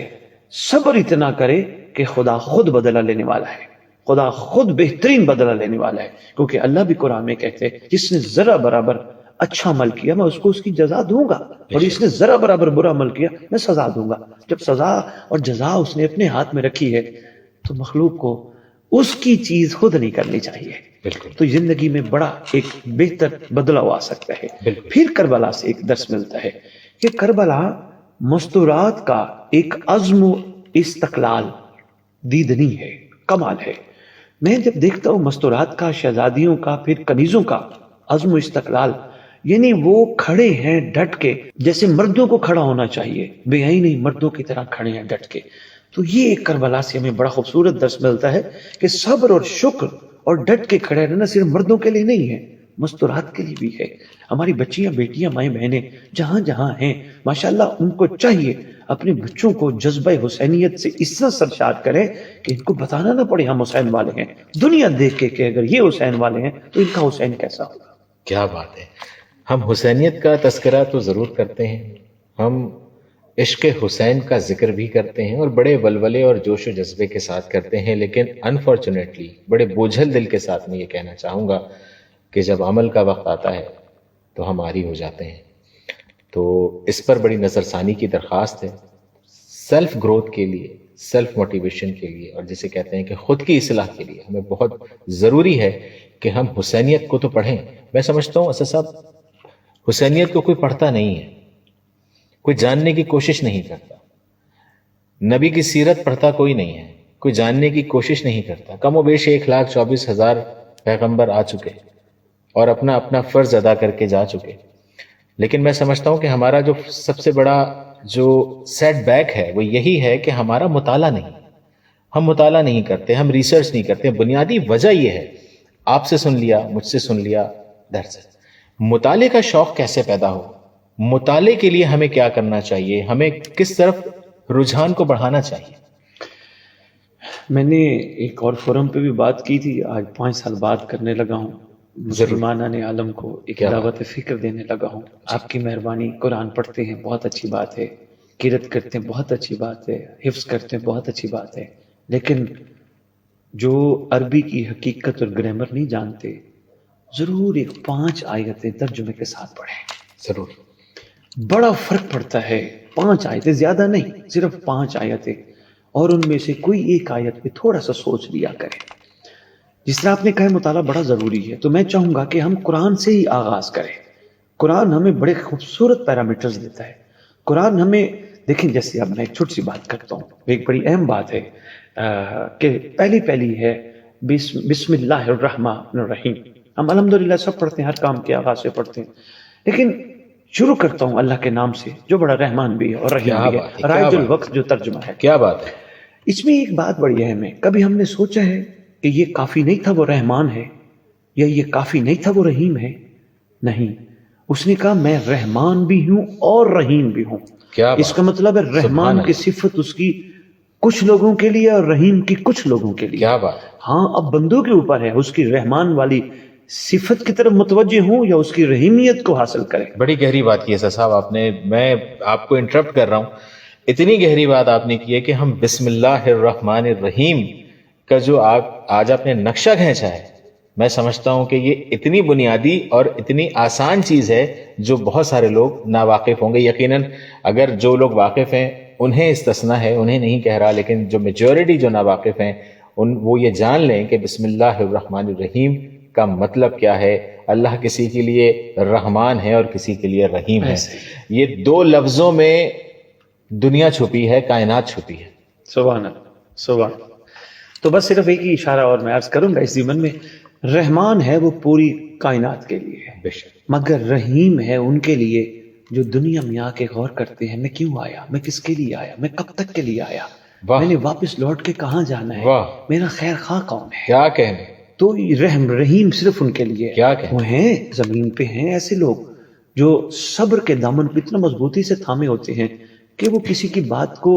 صبر اتنا کرے کہ خدا خود بدلہ لینے والا ہے, خدا خود بہترین بدلہ لینے والا ہے. کیونکہ اللہ بھی قرآن میں کہتے ہیں جس نے ذرا برابر اچھا عمل کیا میں اس کو اس کی جزا دوں گا, اور جس نے ذرا برابر برا عمل کیا میں سزا دوں گا. جب سزا اور جزا اس نے اپنے ہاتھ میں رکھی ہے تو مخلوق کو اس کی چیز خود نہیں کرنی چاہیے. تو زندگی میں بڑا ایک بہتر بدلاؤ آ سکتا ہے. پھر کربلا سے ایک درس ملتا ہے کہ کربلا مستورات کا ایک عزم و استقلال دیدنی ہے, کمال ہے. میں جب دیکھتا ہوں مستورات کا, شہزادیوں کا, پھر کنیزوں کا عزم و استقلال, یعنی وہ کھڑے ہیں ڈٹ کے, جیسے مردوں کو کھڑا ہونا چاہیے, بے آئی نہیں مردوں کی طرح کھڑے ہیں ڈٹ کے. تو یہ ایک کربلا سے ہمیں بڑا خوبصورت درس ملتا ہے کہ صبر اور شکر اور ڈٹ کے کھڑے رہنا صرف مردوں کے لیے نہیں ہے, مستورات کے لیے بھی ہے. ہماری بچیاں, بیٹیاں, مائیں بہنیں جہاں جہاں ہیں ماشاءاللہ ان کو چاہیے اپنے بچوں کو جذبہ حسینیت سے اس طرح سرشار کریں کہ ان کو بتانا نہ پڑے ہم حسین والے ہیں. دنیا دیکھ کے کہ اگر یہ حسین والے ہیں تو ان کا حسین کیسا ہوگا. کیا بات ہے. ہم حسینیت کا تذکرہ تو ضرور کرتے ہیں, ہم عشق حسین کا ذکر بھی کرتے ہیں اور بڑے ولولے اور جوش و جذبے کے ساتھ کرتے ہیں, لیکن انفارچونیٹلی بڑے بوجھل دل کے ساتھ میں یہ کہنا چاہوں گا کہ جب عمل کا وقت آتا ہے تو ہم عاری ہو جاتے ہیں. تو اس پر بڑی نظر ثانی کی درخواست ہے, سیلف گروتھ کے لیے, سیلف موٹیویشن کے لیے, اور جسے کہتے ہیں کہ خود کی اصلاح کے لیے ہمیں بہت ضروری ہے کہ ہم حسینیت کو تو پڑھیں. میں سمجھتا ہوں اسد صاحب حسینیت کو کوئی پڑھتا نہیں ہے, کوئی جاننے کی کوشش نہیں کرتا, نبی کی سیرت پڑھتا کوئی نہیں ہے, کوئی جاننے کی کوشش نہیں کرتا. کم و بیش 1,24,000 پیغمبر آ چکے اور اپنا اپنا فرض ادا کر کے جا چکے. لیکن میں سمجھتا ہوں کہ ہمارا جو سب سے بڑا جو سیٹ بیک ہے وہ یہی ہے کہ ہمارا مطالعہ نہیں, ہم مطالعہ نہیں کرتے, ہم ریسرچ نہیں کرتے. بنیادی وجہ یہ ہے, آپ سے سن لیا, مجھ سے سن لیا, درس. مطالعے کا شوق کیسے پیدا ہو, مطالعے کے لیے ہمیں کیا کرنا چاہیے, ہمیں کس طرف رجحان کو بڑھانا چاہیے. میں نے ایک اور فورم پہ بھی بات کی تھی, آج 5 سال بعد کرنے لگا ہوں. مسلمانان عالم کو ایک دعوت فکر دینے لگا ہوں. آپ کی مہربانی. قرآن پڑھتے ہیں بہت اچھی بات ہے, قرات کرتے ہیں بہت اچھی بات ہے, حفظ کرتے ہیں بہت اچھی بات ہے, لیکن جو عربی کی حقیقت اور گرامر نہیں جانتے ضرور ایک 5 آیتیں ترجمے کے ساتھ پڑھیں. ضرور بڑا فرق پڑتا ہے. 5 آیتیں, زیادہ نہیں, صرف 5 آیتیں, اور ان میں سے کوئی ایک آیت پہ تھوڑا سا سوچ لیا کریں. جس طرح آپ نے کہا مطالعہ بڑا ضروری ہے، تو میں چاہوں گا کہ ہم قرآن سے ہی آغاز کریں۔ قرآن ہمیں بڑے خوبصورت پیرامیٹرز دیتا ہے۔ قرآن ہمیں دیکھیں، جیسے اب میں ایک چھوٹی سی بات کرتا ہوں، ایک بڑی اہم بات ہے کہ پہلی ہے بسم اللہ الرحمن الرحیم۔ ہم الحمدللہ سب پڑھتے ہیں، ہر کام کے آغاز سے پڑھتے ہیں، لیکن شروع کرتا ہوں اللہ کے نام سے جو بڑا رحمان بھی ہے اور رحیم بھی ہے۔ رائج الوقت جو ترجمہ ہے، کیا بات ہے، اس میں ایک بات بڑی اہم ہے۔ کبھی ہم نے سوچا ہے کہ یہ کافی نہیں تھا وہ رحمان ہے، یا یہ کافی نہیں تھا وہ رحیم ہے؟ نہیں، اس نے کہا میں رحمان بھی ہوں اور رحیم بھی ہوں۔ اس کا مطلب ہے رحمان کی صفت اس کی کچھ لوگوں کے لیے اور رحیم کی کچھ لوگوں کے لیے۔ کیا بات! ہاں، اب بندوں کے اوپر ہے اس کی رحمان والی صفت کی طرف متوجہ ہوں یا اس کی رحیمیت کو حاصل کریں۔ بڑی گہری بات کی ہے سر صاحب آپ نے، میں آپ کو انٹرپٹ کر رہا ہوں، اتنی گہری بات آپ نے کی ہے کہ ہم بسم اللہ الرحمن الرحیم کا جو آج آپ نے نقشہ کھینچا ہے، میں سمجھتا ہوں کہ یہ اتنی بنیادی اور اتنی آسان چیز ہے جو بہت سارے لوگ ناواقف ہوں گے۔ یقیناً اگر جو لوگ واقف ہیں انہیں استثناء ہے، انہیں نہیں کہہ رہا، لیکن جو میجورٹی جو ناواقف ہیں وہ یہ جان لیں کہ بسم اللہ الرحمن الرحیم کا مطلب کیا ہے۔ اللہ کسی کے لیے رحمان ہے اور کسی کے لیے رحیم ہے۔ یہ دو لفظوں میں دنیا چھپی ہے، کائنات چھپی ہے۔ سبحان اللہ، سبحان اللہ۔ تو بس صرف ایک ہی اشارہ اور میں عرض کروں گا اس ضمن میں، رحمان ہے وہ پوری کائنات کے لیے ہے، بے شک، مگر رحیم ہے ان کے لیے جو دنیا میں آ کے غور کرتے ہیں میں کیوں آیا، میں کس کے لیے آیا، میں کب تک کے لیے آیا، میں نے واپس لوٹ کے کہاں جانا ہے، میرا خیر خواہ کون ہے۔ کیا کہنے، تو رحیم صرف ان کے لیے کیا کہنے، وہ ہیں زمین پہ ہیں ایسے لوگ جو صبر کے دامن پہ اتنا مضبوطی سے تھامے ہوتے ہیں کہ وہ کسی کی بات کو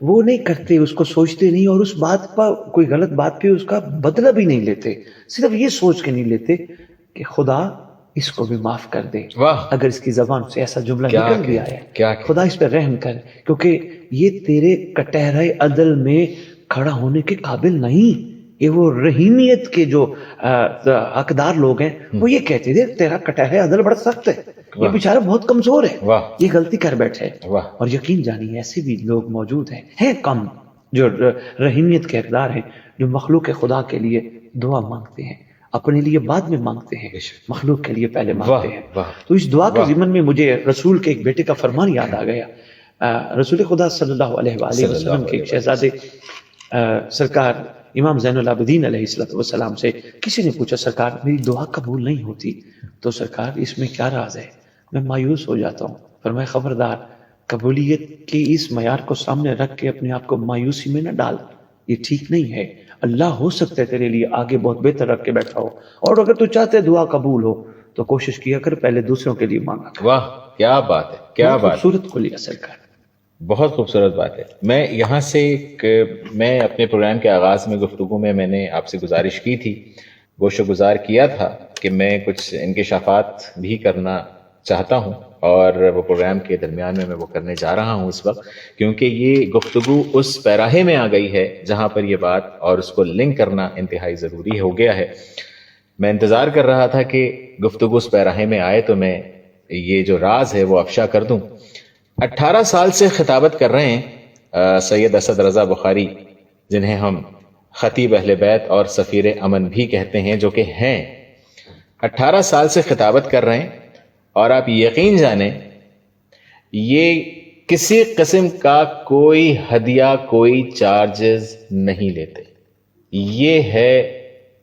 وہ نہیں کرتے، اس کو سوچتے نہیں، اور اس بات پر کوئی غلط بات پہ اس کا بدلہ بھی نہیں لیتے، صرف یہ سوچ کے نہیں لیتے کہ خدا اس کو بھی معاف کر دے۔ اگر اس کی زبان سے ایسا جملہ نکل بھی آیا، خدا اس پہ رحم کر، کیونکہ یہ تیرے کٹہرے عدل میں کھڑا ہونے کے قابل نہیں۔ یہ وہ رحیمیت کے جو حقدار لوگ ہیں وہ یہ کہتے تھے تیرا کٹہرے عدل بڑا سخت ہے، یہ بیچارہ بہت کمزور ہے، یہ غلطی کر بیٹھے۔ اور یقین جانیے ایسے بھی لوگ موجود ہیں کم جو رحیمیت کے حقدار ہیں، جو مخلوق خدا کے لیے دعا مانگتے ہیں، اپنے لیے بعد میں مانگتے ہیں، مخلوق کے لیے پہلے مانگتے ہیں۔ تو اس دعا کے ضمن میں مجھے رسول کے ایک بیٹے کا فرمان یاد آ گیا۔ رسول خدا صلی اللہ علیہ وآلہ وسلم کے ایک شہزادے سرکار امام زین العابدین علیہ السلام سے کسی نے پوچھا سرکار میری دعا قبول نہیں ہوتی، تو سرکار اس میں کیا راز ہے؟ میں مایوس ہو جاتا ہوں۔ فرمایا خبردار، قبولیت کی اس معیار کو سامنے رکھ کے اپنے آپ کو مایوسی میں نہ ڈال، یہ ٹھیک نہیں ہے۔ اللہ ہو سکتا ہے تیرے لیے آگے بہت بہتر رکھ کے بیٹھا ہو، اور اگر تو چاہتے دعا قبول ہو تو کوشش کیا کر پہلے دوسروں کے لیے مانگا کر۔ واہ کیا بات ہے، کیا بات، خوبصورت کو لیا سرکار، بہت خوبصورت بات ہے۔ میں یہاں سے میں اپنے پروگرام کے آغاز میں گفتگو میں نے آپ سے گزارش کی تھی، گوش و گزار کیا تھا کہ میں کچھ انکشافات بھی کرنا چاہتا ہوں، اور وہ پروگرام کے درمیان میں وہ کرنے جا رہا ہوں اس وقت، کیونکہ یہ گفتگو اس پیراہے میں آ گئی ہے جہاں پر یہ بات اور اس کو لنک کرنا انتہائی ضروری ہو گیا ہے۔ میں انتظار کر رہا تھا کہ گفتگو اس پیراہے میں آئے تو میں یہ جو راز ہے وہ افشا کر دوں۔ 18 سال سے خطابت کر رہے ہیں سید اسد رضا بخاری، جنہیں ہم خطیب اہل بیت اور سفیر امن بھی کہتے ہیں، جو کہ ہیں 18 سال سے خطابت کر رہے ہیں، اور آپ یقین جانیں یہ کسی قسم کا کوئی ہدیہ، کوئی چارجز نہیں لیتے۔ یہ ہے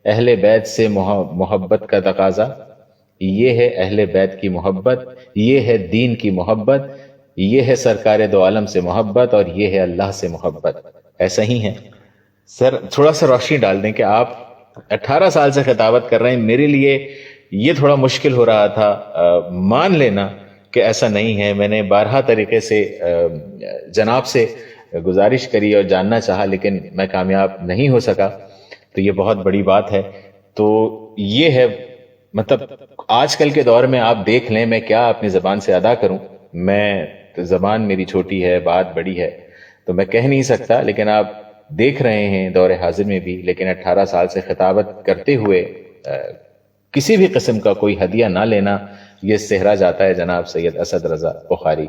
اہل بیت سے محبت کا تقاضا، یہ ہے اہل بیت کی محبت، یہ ہے دین کی محبت، یہ ہے سرکار دو عالم سے محبت، اور یہ ہے اللہ سے محبت۔ ایسا ہی ہے سر، تھوڑا سا روشنی ڈال دیں کہ آپ 18 سال سے خطابت کر رہے ہیں۔ میرے لیے یہ تھوڑا مشکل ہو رہا تھا مان لینا کہ ایسا نہیں ہے۔ میں نے بارہا طریقے سے جناب سے گزارش کری اور جاننا چاہا، لیکن میں کامیاب نہیں ہو سکا، تو یہ بہت بڑی بات ہے۔ تو یہ ہے، مطلب آج کل کے دور میں آپ دیکھ لیں میں کیا اپنی زبان سے ادا کروں، میں زبان میری چھوٹی ہے، بات بڑی ہے، تو میں کہہ نہیں سکتا، لیکن آپ دیکھ رہے ہیں دور حاضر میں بھی، لیکن 18 سال سے خطابت کرتے ہوئے کسی بھی قسم کا کوئی ہدیہ نہ لینا، یہ صحرا جاتا ہے جناب سید اسد رضا بخاری،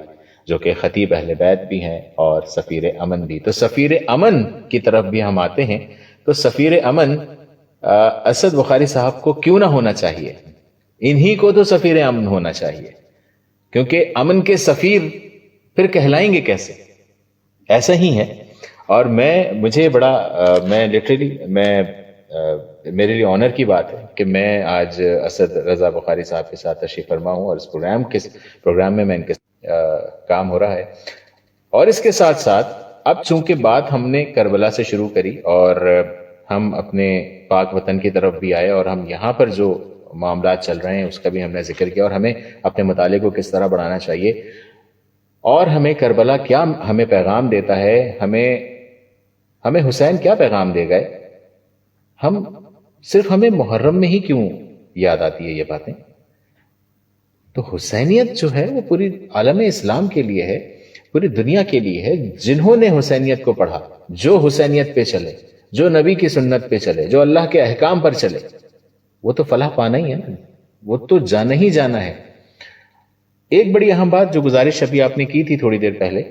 جو کہ خطیب اہل بیت بھی ہیں اور سفیر امن بھی۔ تو سفیر امن کی طرف بھی ہم آتے ہیں، تو سفیر امن اسد بخاری صاحب کو کیوں نہ ہونا چاہیے؟ انہی کو تو سفیر امن ہونا چاہیے، کیونکہ امن کے سفیر پھر کہلائیں گے کیسے؟ ایسا ہی ہے۔ اور مجھے بڑا میں لٹرلی میرے لیے آنر کی بات ہے کہ میں آج اسد رضا بخاری صاحب کے ساتھ تشریف فرما ہوں، اور اس پروگرام میں ان کے کام ہو رہا ہے۔ اور اس کے ساتھ ساتھ اب چونکہ بات ہم نے کربلا سے شروع کری اور ہم اپنے پاک وطن کی طرف بھی آئے، اور ہم یہاں پر جو معاملات چل رہے ہیں اس کا بھی ہم نے ذکر کیا، اور ہمیں اپنے مطالعے کو کس طرح بڑھانا چاہیے، اور ہمیں کربلا کیا ہمیں پیغام دیتا ہے، ہمیں حسین کیا پیغام دے گئے، صرف ہمیں محرم میں ہی کیوں یاد آتی ہے یہ باتیں؟ تو حسینیت جو ہے وہ پوری عالم اسلام کے لیے ہے، پوری دنیا کے لیے ہے۔ جنہوں نے حسینیت کو پڑھا، جو حسینیت پہ چلے، جو نبی کی سنت پہ چلے، جو اللہ کے احکام پر چلے، وہ تو فلاح پانا ہی ہے نا، وہ تو جانا ہی جانا ہے۔ ایک بڑی اہم بات جو گزارش ابھی آپ نے کی تھی تھوڑی دیر پہلے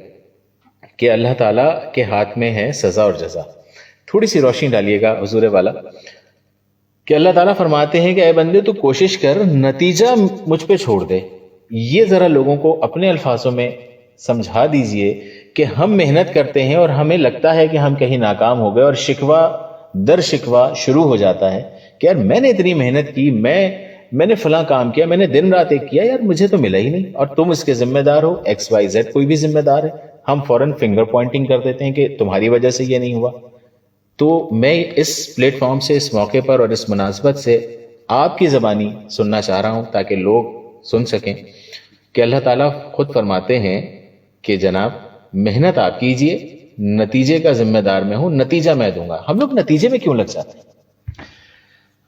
کہ اللہ تعالیٰ کے ہاتھ میں ہے سزا اور جزا، تھوڑی سی روشنی ڈالیے گا حضور والا، کہ اللہ تعالیٰ فرماتے ہیں کہ اے بندے تو کوشش کر، نتیجہ مجھ پہ چھوڑ دے۔ یہ ذرا لوگوں کو اپنے الفاظوں میں سمجھا دیجئے کہ ہم محنت کرتے ہیں اور ہمیں لگتا ہے کہ ہم کہیں ناکام ہو گئے، اور شکوہ در شکوہ شروع ہو جاتا ہے کہ یار میں نے اتنی محنت کی، میں نے فلاں کام کیا، میں نے دن رات ایک کیا، یار مجھے تو ملا ہی نہیں، اور تم اس کے ذمہ دار ہو، ایکس وائی زیڈ کوئی بھی ذمہ دار ہے، ہم فوراً فنگر پوائنٹنگ کر دیتے ہیں کہ تمہاری وجہ سے یہ نہیں ہوا۔ تو میں اس پلیٹ فارم سے، اس موقع پر اور اس مناسبت سے آپ کی زبانی سننا چاہ رہا ہوں تاکہ لوگ سن سکیں کہ اللہ تعالیٰ خود فرماتے ہیں کہ جناب محنت آپ کیجئے، نتیجے کا ذمہ دار میں ہوں، نتیجہ میں دوں گا۔ ہم لوگ نتیجے میں کیوں لگ جاتے ہیں؟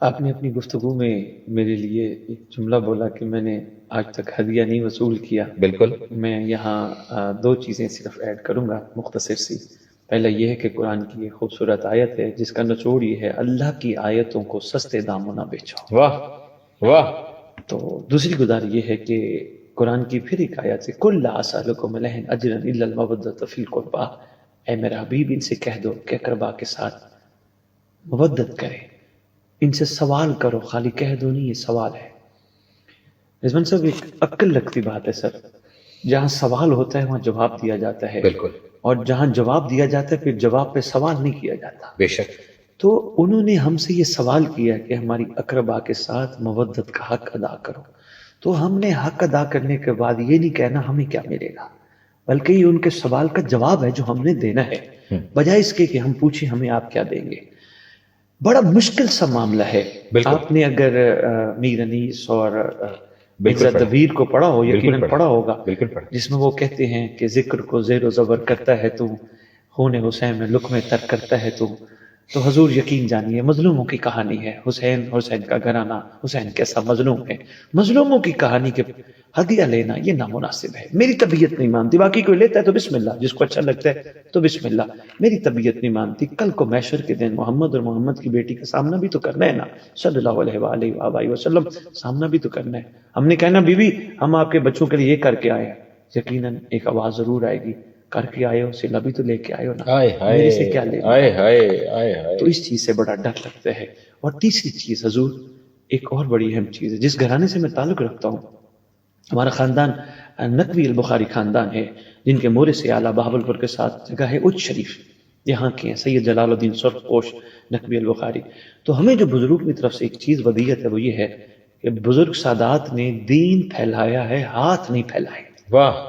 آپ نے اپنی گفتگو میں میرے لیے ایک جملہ بولا کہ میں نے آج تک ہدیہ نہیں وصول کیا۔ بالکل، میں یہاں دو چیزیں صرف ایڈ کروں گا مختصر سی۔ پہلا یہ ہے کہ قرآن کی یہ خوبصورت آیت ہے جس کا نچوڑ یہ ہے، اللہ کی آیتوں کو سستے داموں نہ بیچو۔ واہ واہ۔ تو دوسری گزار یہ ہے کہ قرآن کی پھر ایک آیت سے قُل لا أَسْأَلُكُمْ عَلَيْهِ أَجْرًا إِلَّا الْمَوَدَّةَ فِي الْقُرْبَى، اے میرا حبیب ان سے کہہ دو کہ اقربا کے ساتھ مودت کرے، ان سے سوال کرو، خالی کہہ دو نہیں، یہ سوال ہے۔ رضوان صاحب ایک عقل لگتی بات ہے سر، جہاں سوال ہوتا ہے وہاں جواب دیا جاتا ہے، بالکل، اور جہاں جواب دیا جاتا ہے پھر جواب پہ سوال نہیں کیا جاتا۔ بے شک۔ تو انہوں نے ہم سے یہ سوال کیا کہ ہماری اقربا کے ساتھ مودت کا حق ادا کرو، تو ہم نے حق ادا کرنے کے بعد یہ نہیں کہنا ہمیں کیا ملے گا، بلکہ یہ ان کے سوال کا جواب ہے جو ہم نے دینا ہے، بجائے اس کے کہ ہم پوچھیں ہمیں آپ کیا دیں گے۔ بڑا مشکل سا معاملہ ہے۔ آپ نے اگر میر انیس اور مرزا دبیر کو پڑھا ہو، یقیناً پڑھا ہوگا، جس میں وہ کہتے ہیں کہ ذکر کو زیر و زبر کرتا ہے تو خون حسین میں لقمے تر کرتا ہے تو حضور یقین جانیے مظلوموں کی کہانی ہے، حسین کا گھرانہ، حسین کیسا مظلوم ہے، مظلوموں کی کہانی کے ہدیہ لینا یہ نامناسب ہے، میری طبیعت نہیں مانتی، باقی کوئی لیتا ہے تو بسم اللہ، جس کو اچھا لگتا ہے تو بسم اللہ، میری طبیعت نہیں مانتی۔ کل کو محشر کے دن محمد اور محمد کی بیٹی کا سامنا بھی تو کرنا ہے نا، صلی اللہ علیہ وآلہ وسلم، سامنا بھی تو کرنا ہے۔ ہم نے کہنا بی بی ہم آپ کے بچوں کے لیے یہ کر کے آئے ہیں، یقیناً ایک آواز ضرور آئے گی، کر کے آئے ہو، سلا بھی تو لے کے آئے ہو نا، میرے سے کیا لے گا؟ تو اس چیز سے بڑا ڈر لگتا ہے۔ اور تیسری چیز حضور، ایک اور بڑی اہم چیز ہے، جس گھرانے سے میں تعلق رکھتا ہوں، ہمارا خاندان نقوی البخاری خاندان ہے، جن کے مورث سے اعلیٰ بہاولپور کے ساتھ جگہ ہے اچ شریف، یہاں کے ہیں سید جلال الدین سرخ پوش نقوی البخاری۔ تو ہمیں جو بزرگ کی طرف سے ایک چیز ودیت ہے وہ یہ ہے کہ بزرگ سادات نے دین پھیلایا ہے، ہاتھ نہیں پھیلائے۔ واہ۔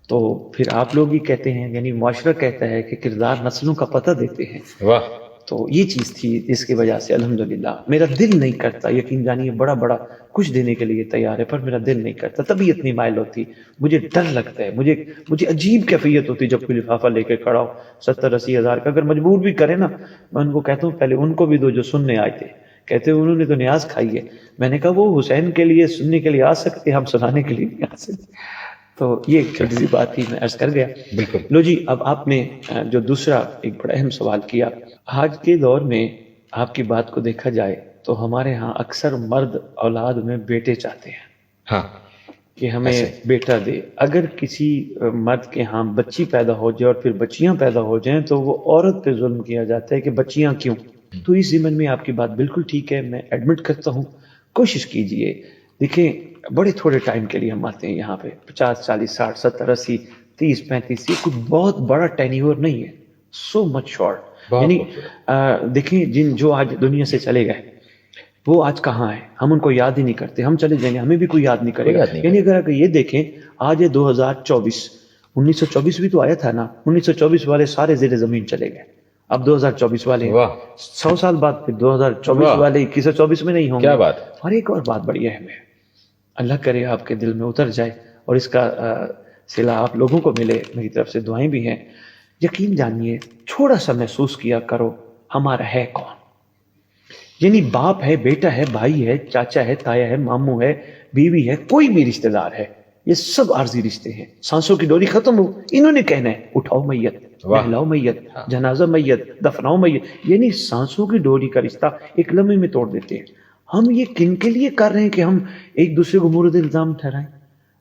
تو پھر آپ لوگ ہی کہتے ہیں، یعنی معاشرہ کہتا ہے کہ کردار نسلوں کا پتہ دیتے ہیں۔ واہ۔ تو یہ چیز تھی جس کی وجہ سے الحمدللہ میرا دل نہیں کرتا، یقین جانیے بڑا کچھ دینے کے لیے تیار ہے، پر میرا دل نہیں کرتا، طبیعت نہیں مائل ہوتی، مجھے ڈر لگتا ہے، مجھے عجیب کیفیت ہوتی جب کوئی لفافہ لے کے کھڑا ہو 70-80 ہزار کا، اگر مجبور بھی کرے نا، میں ان کو کہتا ہوں پہلے ان کو بھی دو جو سننے آئے تھے، کہتے ہیں انہوں نے تو نیاز کھائی ہے۔ میں نے کہا وہ حسین کے لیے سننے کے لیے آ سکتے، ہم سنانے کے لیے نہیں آ سکتے۔ تو یہ ایک چھوٹی سی بات تھی، میں عرض کر گیا۔ بالکل۔ لو جی، اب آپ نے جو دوسرا ایک بڑا اہم سوال کیا، آج کے دور میں آپ کی بات کو دیکھا جائے تو ہمارے ہاں اکثر مرد اولاد میں بیٹے چاہتے ہیں، ہاں، کہ ہمیں بیٹا دے۔ اگر کسی مرد کے ہاں بچی پیدا ہو جائے اور پھر بچیاں پیدا ہو جائیں تو وہ عورت پہ ظلم کیا جاتا ہے کہ بچیاں کیوں، تو اس ضمن میں آپ کی بات بالکل ٹھیک ہے، میں ایڈمٹ کرتا ہوں. کوشش کیجئے. دیکھیں بڑے تھوڑے ٹائم کے لیے ہم آتے ہیں یہاں پہ، 50 40 60 70 80 30 35، یہ کوئی بہت بڑا ٹینیور نہیں ہے. سو مچ شارٹ. یعنی دیکھیں جو آج دنیا سے چلے گئے وہ آج کہاں ہے، ہم ان کو یاد ہی نہیں کرتے. ہم چلے جائیں گے ہمیں بھی کوئی یاد نہیں کرے گا. یعنی اگر یہ دیکھیں آج ہے 2024، 1924 بھی تو آیا تھا نا، 1924 والے سارے زیر زمین چلے گئے. اب 2024 والے 100 سال بعد پھر 2024 والے 2124 میں نہیں ہوں گے. کیا بات. اور ایک اور بات بڑی اہم ہے، اللہ کرے آپ کے دل میں اتر جائے اور اس کا صلہ آپ لوگوں کو ملے. میری طرف سے دعائیں بھی ہیں. یقین جانیے تھوڑا سا محسوس کیا کرو ہمارا ہے کون. یعنی باپ ہے، بیٹا ہے، بھائی ہے، چاچا ہے، تایا ہے، ماموں ہے، بیوی ہے، کوئی بھی رشتہ دار ہے، یہ سب عارضی رشتے ہیں. سانسوں کی ڈوری ختم ہو، انہوں نے کہنا ہے اٹھاؤ میت، نہلاؤ میت، جنازہ میت، دفناؤ میت. یعنی سانسوں کی ڈوری کا رشتہ ایک لمحے میں توڑ دیتے ہیں. ہم یہ کن کے لیے کر رہے ہیں کہ ہم ایک دوسرے کو مورد الزام ٹھہرائیں؟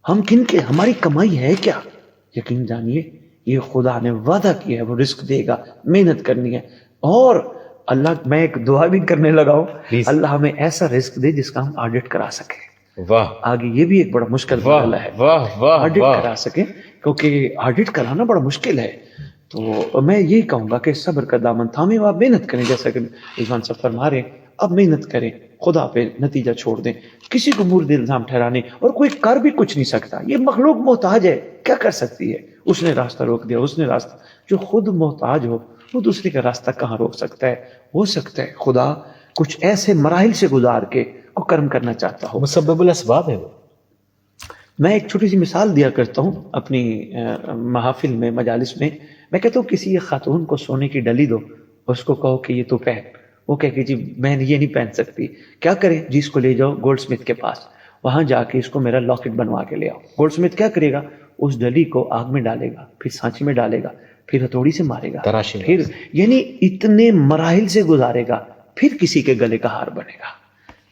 ہم کن کے، ہماری کمائی ہے کیا؟ یقین جانیے یہ خدا نے وعدہ کیا ہے، وہ رزق دے گا، محنت کرنی ہے. اور اللہ، میں ایک دعا بھی کرنے لگا ہوں، اللہ ہمیں ایسا رزق دے جس کا ہم آڈٹ کرا سکیں. آگے یہ بھی ایک بڑا مشکل مرحلہ ہے، آڈٹ کرا سکیں، کیونکہ آڈٹ کرانا بڑا مشکل ہے. تو میں یہی کہوں گا کہ صبر کا دامن تھامے آپ محنت کریں، جیسا کہ رضوان صاحب فرما رہے ہیں. اب محنت کریں، خدا پہ نتیجہ چھوڑ دیں. کسی کو مورد الزام ٹھہرانے، اور کوئی کر بھی کچھ نہیں سکتا. یہ مخلوق محتاج ہے، کیا کر سکتی ہے؟ اس نے راستہ روک دیا، اس نے راستہ. جو خود محتاج ہو وہ دوسرے کا راستہ کہاں روک سکتا ہے؟ ہو سکتا ہے خدا کچھ ایسے مراحل سے گزار کے کو کرم کرنا چاہتا ہو. مسبب الاسباب ہے وہ. میں ایک چھوٹی سی مثال دیا کرتا ہوں اپنی محافل میں، مجالس میں. میں کہتا ہوں کسی خاتون کو سونے کی ڈلی دو، اس کو کہو کہ یہ تو پہن. وہ کہے کہ جی میں یہ نہیں پہن سکتی. کیا کرے؟ جی اس کو لے جاؤ گولڈ سمتھ کے پاس، وہاں جا کے اس کو میرا لاکٹ بنوا کے لے آؤ. گولڈ سمتھ کیا کرے گا؟ اس ڈلی کو آگ میں ڈالے گا، پھر سانچی میں ڈالے گا، پھر ہتھوڑی سے مارے گا، پھر یعنی اتنے مراحل سے گزارے گا، پھر کسی کے گلے کا ہار بنے گا.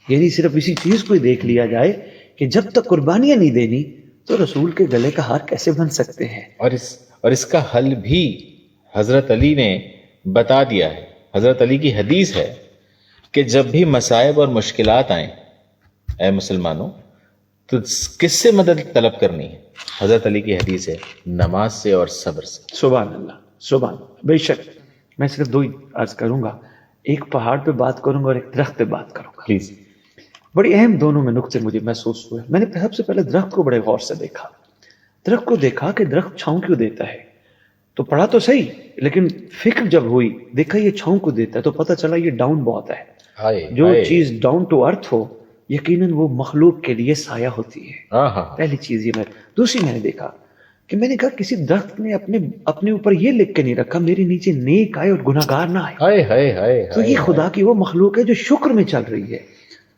یعنی صرف اسی چیز کو دیکھ لیا جائے کہ جب تک قربانیاں نہیں دینی تو رسول کے گلے کا ہار کیسے بن سکتے ہیں. اور اس کا حل بھی حضرت علی نے بتا دیا ہے. حضرت علی کی حدیث ہے کہ جب بھی مصائب اور مشکلات آئیں اے مسلمانوں تو کس سے مدد طلب کرنی ہے؟ حضرت علی کی حدیث ہے نماز سے اور صبر سے. سبحان اللہ، سبحان اللہ. بے شک میں صرف دو ہی عرض کروں گا، ایک پہاڑ پہ بات کروں گا اور ایک درخت پہ بات کروں گا. پلیز. بڑی اہم دونوں میں نقطے مجھے محسوس ہوئے. میں نے سب سے پہلے درخت کو بڑے غور سے دیکھا. درخت کو دیکھا کہ درخت چھاؤں کیوں دیتا ہے. تو پڑھا تو صحیح، لیکن فکر جب ہوئی، دیکھا یہ چھاؤں کو دیتا ہے تو پتہ چلا یہ ڈاؤن بہت ہے. جو چیز ڈاؤن ٹو ارتھ ہو یقیناً وہ مخلوق کے لیے سایہ ہوتی ہے. پہلی چیز یہ. میں دوسری میں نے دیکھا کہ میں نے کہا کسی درخت نے اپنے اوپر یہ لکھ کے نہیں رکھا میرے نیچے نیک آئے اور گناہگار نہ آئے. تو یہ خدا کی وہ مخلوق ہے جو شکر میں چل رہی ہے.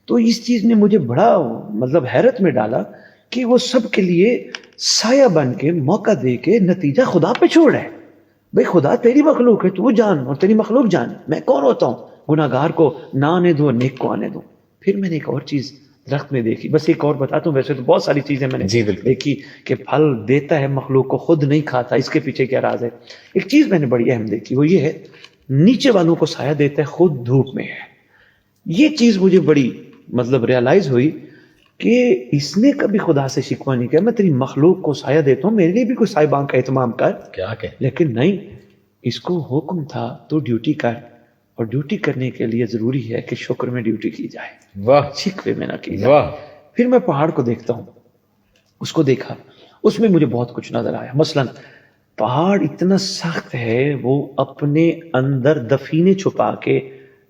تو اس چیز نے مجھے بڑا حیرت میں ڈالا کہ وہ سب کے لیے سایہ بن کے موقع دے کے نتیجہ خدا پہ چھوڑ ہے. بھئی خدا تیری مخلوق ہے، تو جان، اور تیری مخلوق جان. میں کون ہوتا ہوں گناہگار کو نہ آنے دو، نیک کو آنے دو. پھر میں نے ایک اور چیز درخت میں دیکھی، بس ایک اور بتاتا ہوں. ویسے تو بہت ساری چیزیں میں نے دیکھی کہ پھل دیتا ہے مخلوق کو، خود نہیں کھاتا. اس کے پیچھے کیا راز ہے؟ ایک چیز میں نے بڑی اہم دیکھی، وہ یہ ہے نیچے والوں کو سایہ دیتا ہے، خود دھوپ میں ہے. یہ چیز مجھے بڑی ریالائز ہوئی کہ اس نے کبھی خدا سے شکوہ نہیں کیا میں تیری مخلوق کو سایہ دیتا ہوں، میرے لیے بھی کوئی سائبان کا اہتمام کر. کیا کہ لیکن نہیں، اس کو حکم تھا تو ڈیوٹی کر، اور ڈیوٹی کرنے کے لیے ضروری ہے کہ شکر میں ڈیوٹی کی جائے، شکوے میں نہ کی جائے. پھر میں پہاڑ کو دیکھتا ہوں، اس کو دیکھا، اس میں مجھے بہت کچھ نظر آیا. مثلا پہاڑ اتنا سخت ہے، وہ اپنے اندر دفینے چھپا کے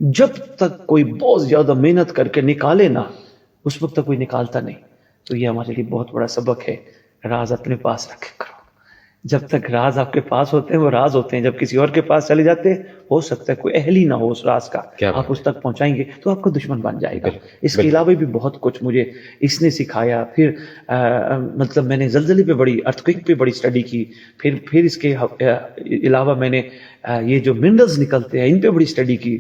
جب تک کوئی بہت زیادہ محنت کر کے نکالے نہ، اس وقت تک کوئی نکالتا نہیں. تو یہ ہمارے لیے بہت بڑا سبق ہے. راز اپنے پاس رکھے کرو. جب تک راز آپ کے پاس ہوتے ہیں وہ راز ہوتے ہیں. جب کسی اور کے پاس چلے جاتے ہیں ہو سکتا ہے کوئی اہل ہی نہ ہو اس راز کا، آپ اس تک پہنچائیں گے تو آپ کا دشمن بن جائے گا. اس کے علاوہ بھی بہت کچھ مجھے اس نے سکھایا. پھر میں نے زلزلے پہ بڑی، ارتھکویک پہ بڑی اسٹڈی کی. پھر اس کے علاوہ میں نے یہ جو منرلز نکلتے ہیں ان پہ بڑی اسٹڈی کی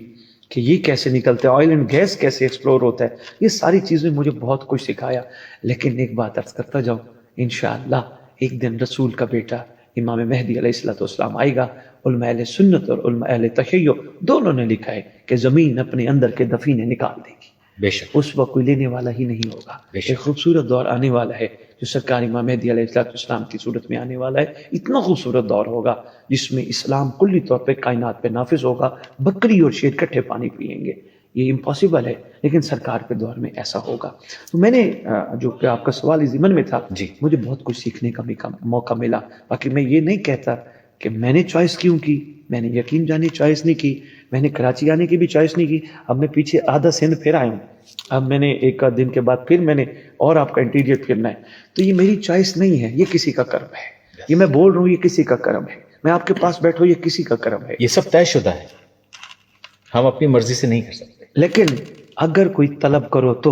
کہ یہ کیسے نکلتے ہیں، آئل اینڈ گیس کیسے ایکسپلور ہوتا ہے. یہ ساری چیزیں مجھے بہت کچھ سکھایا. لیکن ایک بات عرض کرتا جاؤں، انشاءاللہ ایک دن رسول کا بیٹا امام مہدی علیہ السلام آئے گا. علماء اہل سنت اور علماء اہل تشیع دونوں نے لکھا ہے کہ زمین اپنے اندر کے دفینے نکال دے گی. بے شک اس وقت کوئی لینے والا ہی نہیں ہوگا. ایک خوبصورت دور آنے والا ہے جو سرکار امام مہدی علیہ السلام کی صورت میں آنے والا ہے. اتنا خوبصورت دور ہوگا جس میں اسلام کلی طور پہ کائنات پہ نافذ ہوگا. بکری اور شیر کٹھے پانی پئیں گے. یہ امپاسبل ہے لیکن سرکار کے دور میں ایسا ہوگا. تو میں نے جو کہ آپ کا سوال ضمن میں تھا, مجھے بہت کچھ سیکھنے کا موقع ملا. باقی میں یہ نہیں کہتا کہ میں نے چوائس کیوں کی, میں نے یقین جانے چوائس نہیں کی, میں نے کراچی آنے کی بھی چوائس نہیں کی. اب میں پیچھے آدھا سندھ پھر آیا ہوں, اب میں نے ایک دن کے بعد پھر میں نے اور آپ کا انٹیریئر پھرنا ہے. تو یہ میری چوائس نہیں ہے, یہ کسی کا کرم ہے. یہ میں بول رہا ہوں یہ کسی کا کرم ہے. میں آپ کے پاس بیٹھوں یہ کسی کا کرم ہے. یہ سب طے شدہ ہے, ہم اپنی مرضی سے نہیں کر سکتے. لیکن اگر کوئی طلب کرو تو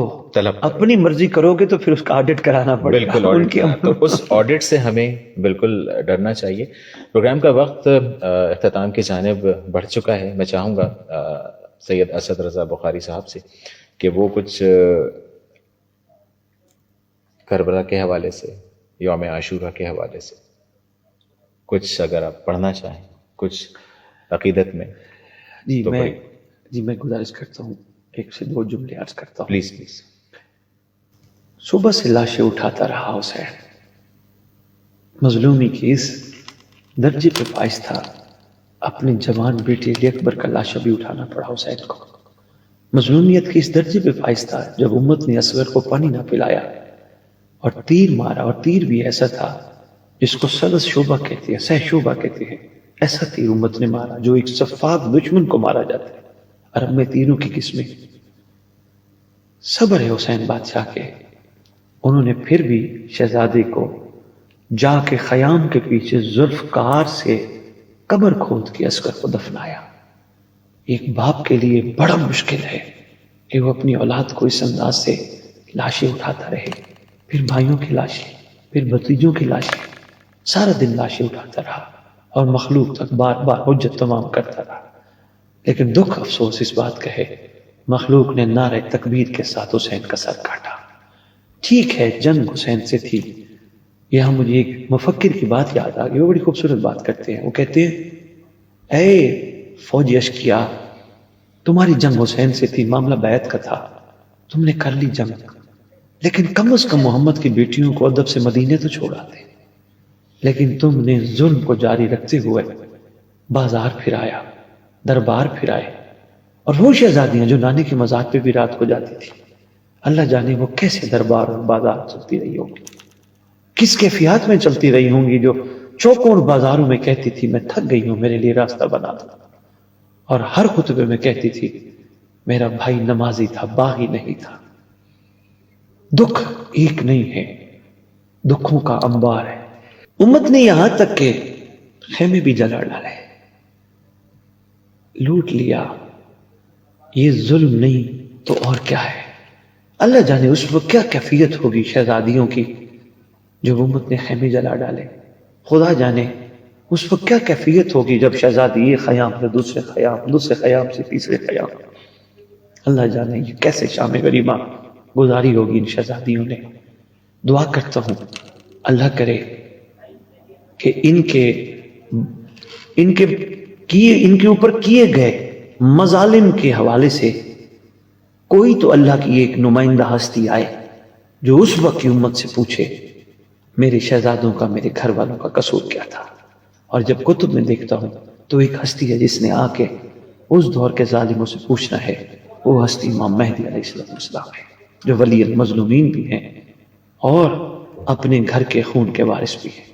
اپنی مرضی کرو گے تو پھر اس کا آڈٹ کرانا پڑے گا. بالکل, تو اس آڈٹ سے ہمیں بالکل ڈرنا چاہیے. پروگرام کا وقت اختتام کی جانب بڑھ چکا ہے. میں چاہوں گا سید اسد رضا بخاری صاحب سے کہ وہ کچھ کربلا کے حوالے سے, یوم عاشورہ کے حوالے سے کچھ اگر آپ پڑھنا چاہیں, کچھ عقیدت میں. جی میں گزارش کرتا ہوں, 1 سے 2 جملے عرض کرتا ہوں. پلیز. صبح سے لاشیں اٹھاتا رہا حسین, مظلومی کی اس درجے پہ فائز تھا, اپنے جوان بیٹے علی اکبر کا لاشا بھی اٹھانا پڑا حسین کو. مظلومیت کی اس درجے پہ فائز تھا جب امت نے اصغر کو پانی نہ پلایا اور تیر مارا, اور تیر بھی ایسا تھا جس کو سلس شعبہ کہتے ہیں, سہ شعبہ کہتے ہیں. ایسا تیر امت نے مارا جو ایک سفاک دشمن کو مارا جاتا ہے. عرب میں تیروں کی قسمیں. صبر ہے حسین بادشاہ کے, انہوں نے پھر بھی شہزادے کو جا کے خیام کے پیچھے ذوالفقار سے قبر کھود کے اصغر کو دفنایا. ایک باپ کے لیے بڑا مشکل ہے کہ وہ اپنی اولاد کو اس انداز سے لاشیں اٹھاتا رہے, پھر بھائیوں کی لاشیں, پھر بھتیجوں کی لاشیں, سارا دن لاشیں اٹھاتا رہا اور مخلوق تک بار بار حجت تمام کرتا رہا. لیکن دکھ افسوس اس بات کا ہے مخلوق نے نعرہ تکبیر کے ساتھ حسین کا سر کاٹا. ٹھیک ہے جنگ حسین سے تھی. یہاں مجھے ایک مفکر کی بات یاد آ گئی, وہ بڑی خوبصورت بات کرتے ہیں. وہ کہتے ہیں اے فوجی اشکیا, تمہاری جنگ حسین سے تھی, معاملہ بیعت کا تھا, تم نے کر لی جنگ, لیکن کم از کم محمد کی بیٹیوں کو ادب سے مدینے تو چھوڑاتے. لیکن تم نے ظلم کو جاری رکھتے ہوئے بازار پھرایا, دربار پھرائے, اور وہ شہزادیاں جو نانے کے مزار پہ بھی رات کو جاتی تھی, اللہ جانے وہ کیسے دربار اور بازار چلتی رہی ہوگی, کس کیفیات میں چلتی رہی ہوں گی, جو چوکوں اور بازاروں میں کہتی تھی میں تھک گئی ہوں, میرے لیے راستہ بنا دو, اور ہر خطبے میں کہتی تھی میرا بھائی نمازی تھا, باغی نہیں تھا. دکھ ایک نہیں ہے, دکھوں کا انبار ہے. امت نے یہاں تک کہ خیمے بھی جلا ڈالے, لوٹ لیا. یہ ظلم نہیں تو اور کیا ہے. اللہ جانے اس وقت کیا کیفیت ہوگی شہزادیوں کی جب امت نے خیمے جلا ڈالے. خدا جانے اس وقت کیا کیفیت ہوگی جب شہزادی یہ خیام سے دوسرے خیام, دوسرے خیام سے تیسرے خیام. اللہ جانے یہ کیسے شام غریبہ گزاری ہوگی ان شہزادیوں نے. دعا کرتا ہوں اللہ کرے کہ ان کے اوپر کیے گئے مظالم کے حوالے سے کوئی تو اللہ کی ایک نمائندہ ہستی آئے جو اس وقت کی امت سے پوچھے میرے شہزادوں کا, میرے گھر والوں کا قصور کیا تھا. اور جب کتب میں دیکھتا ہوں تو ایک ہستی ہے جس نے آ کے اس دور کے ظالموں سے پوچھنا ہے. وہ ہستی امام مہدی علیہ السلام ہے جو ولی المظلومین بھی ہیں اور اپنے گھر کے خون کے وارث بھی ہیں.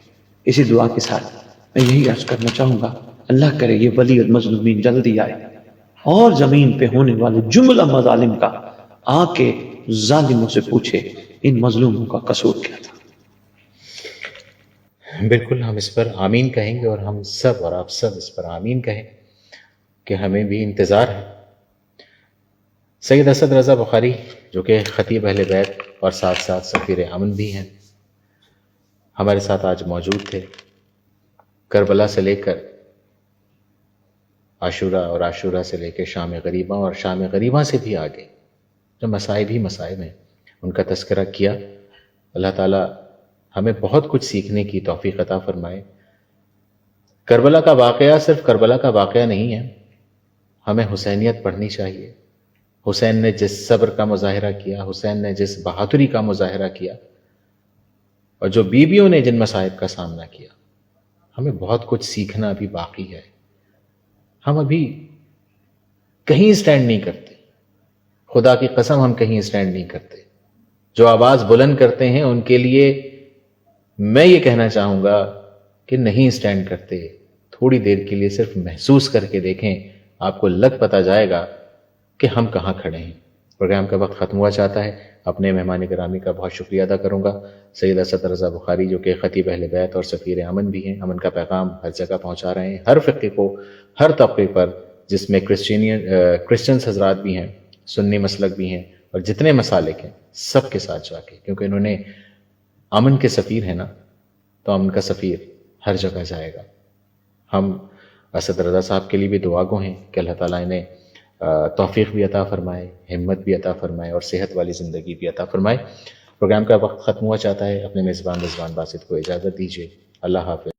اسی دعا کے ساتھ میں یہی عرض کرنا چاہوں گا اللہ کرے یہ ولی المظلومین جلدی آئے اور زمین پہ ہونے والے جملہ مظالم کا آ کے ظالموں سے پوچھے ان مظلوموں کا قصور کیا تھا. بالکل ہم اس پر آمین کہیں گے, اور ہم سب اور آپ سب اس پر آمین کہیں کہ ہمیں بھی انتظار ہے. سید اسد رضا بخاری جو کہ خطیب اہل بیت اور ساتھ ساتھ سفیر امن بھی ہیں, ہمارے ساتھ آج موجود تھے. کربلا سے لے کر عاشورہ, اور عاشورہ سے لے کے شام غریبہ, اور شام غریبہ سے بھی آگے جو مصائب ہی مصائب ہیں ان کا تذکرہ کیا. اللہ تعالیٰ ہمیں بہت کچھ سیکھنے کی توفیق عطا فرمائے. کربلا کا واقعہ صرف کربلا کا واقعہ نہیں ہے، ہمیں حسینیت پڑھنی چاہیے. حسین نے جس صبر کا مظاہرہ کیا، حسین نے جس بہادری کا مظاہرہ کیا، اور جو بیویوں نے جن مصائب کا سامنا کیا، ہمیں بہت کچھ سیکھنا ابھی باقی ہے. ہم ابھی کہیں سٹینڈ نہیں کرتے، خدا کی قسم ہم کہیں سٹینڈ نہیں کرتے. جو آواز بلند کرتے ہیں ان کے لیے میں یہ کہنا چاہوں گا کہ نہیں سٹینڈ کرتے. تھوڑی دیر کے لیے صرف محسوس کر کے دیکھیں، آپ کو لگ پتا جائے گا کہ ہم کہاں کھڑے ہیں. پروگرام کا وقت ختم ہوا چاہتا ہے. اپنے مہمان گرامی کا بہت شکریہ ادا کروں گا، سید اسد رضا بخاری جو کہ خطیب اہل بیت اور سفیر امن بھی ہیں. امن کا پیغام ہر جگہ پہنچا رہے ہیں، ہر فقے کو، ہر طبقے پر، جس میں کرسچنز حضرات بھی ہیں، سنی مسلک بھی ہیں، اور جتنے مسالک ہیں سب کے ساتھ جا کے، کیونکہ انہوں نے امن کے سفیر ہیں نا، تو امن کا سفیر ہر جگہ جائے گا. ہم اسد رضا صاحب کے لیے بھی دعا گو ہیں کہ اللہ تعالیٰ انہیں توفیق بھی عطا فرمائے، ہمت بھی عطا فرمائے، اور صحت والی زندگی بھی عطا فرمائے. پروگرام کا وقت ختم ہوا چاہتا ہے. اپنے میزبان رضوان باسط کو اجازت دیجیے. اللہ حافظ.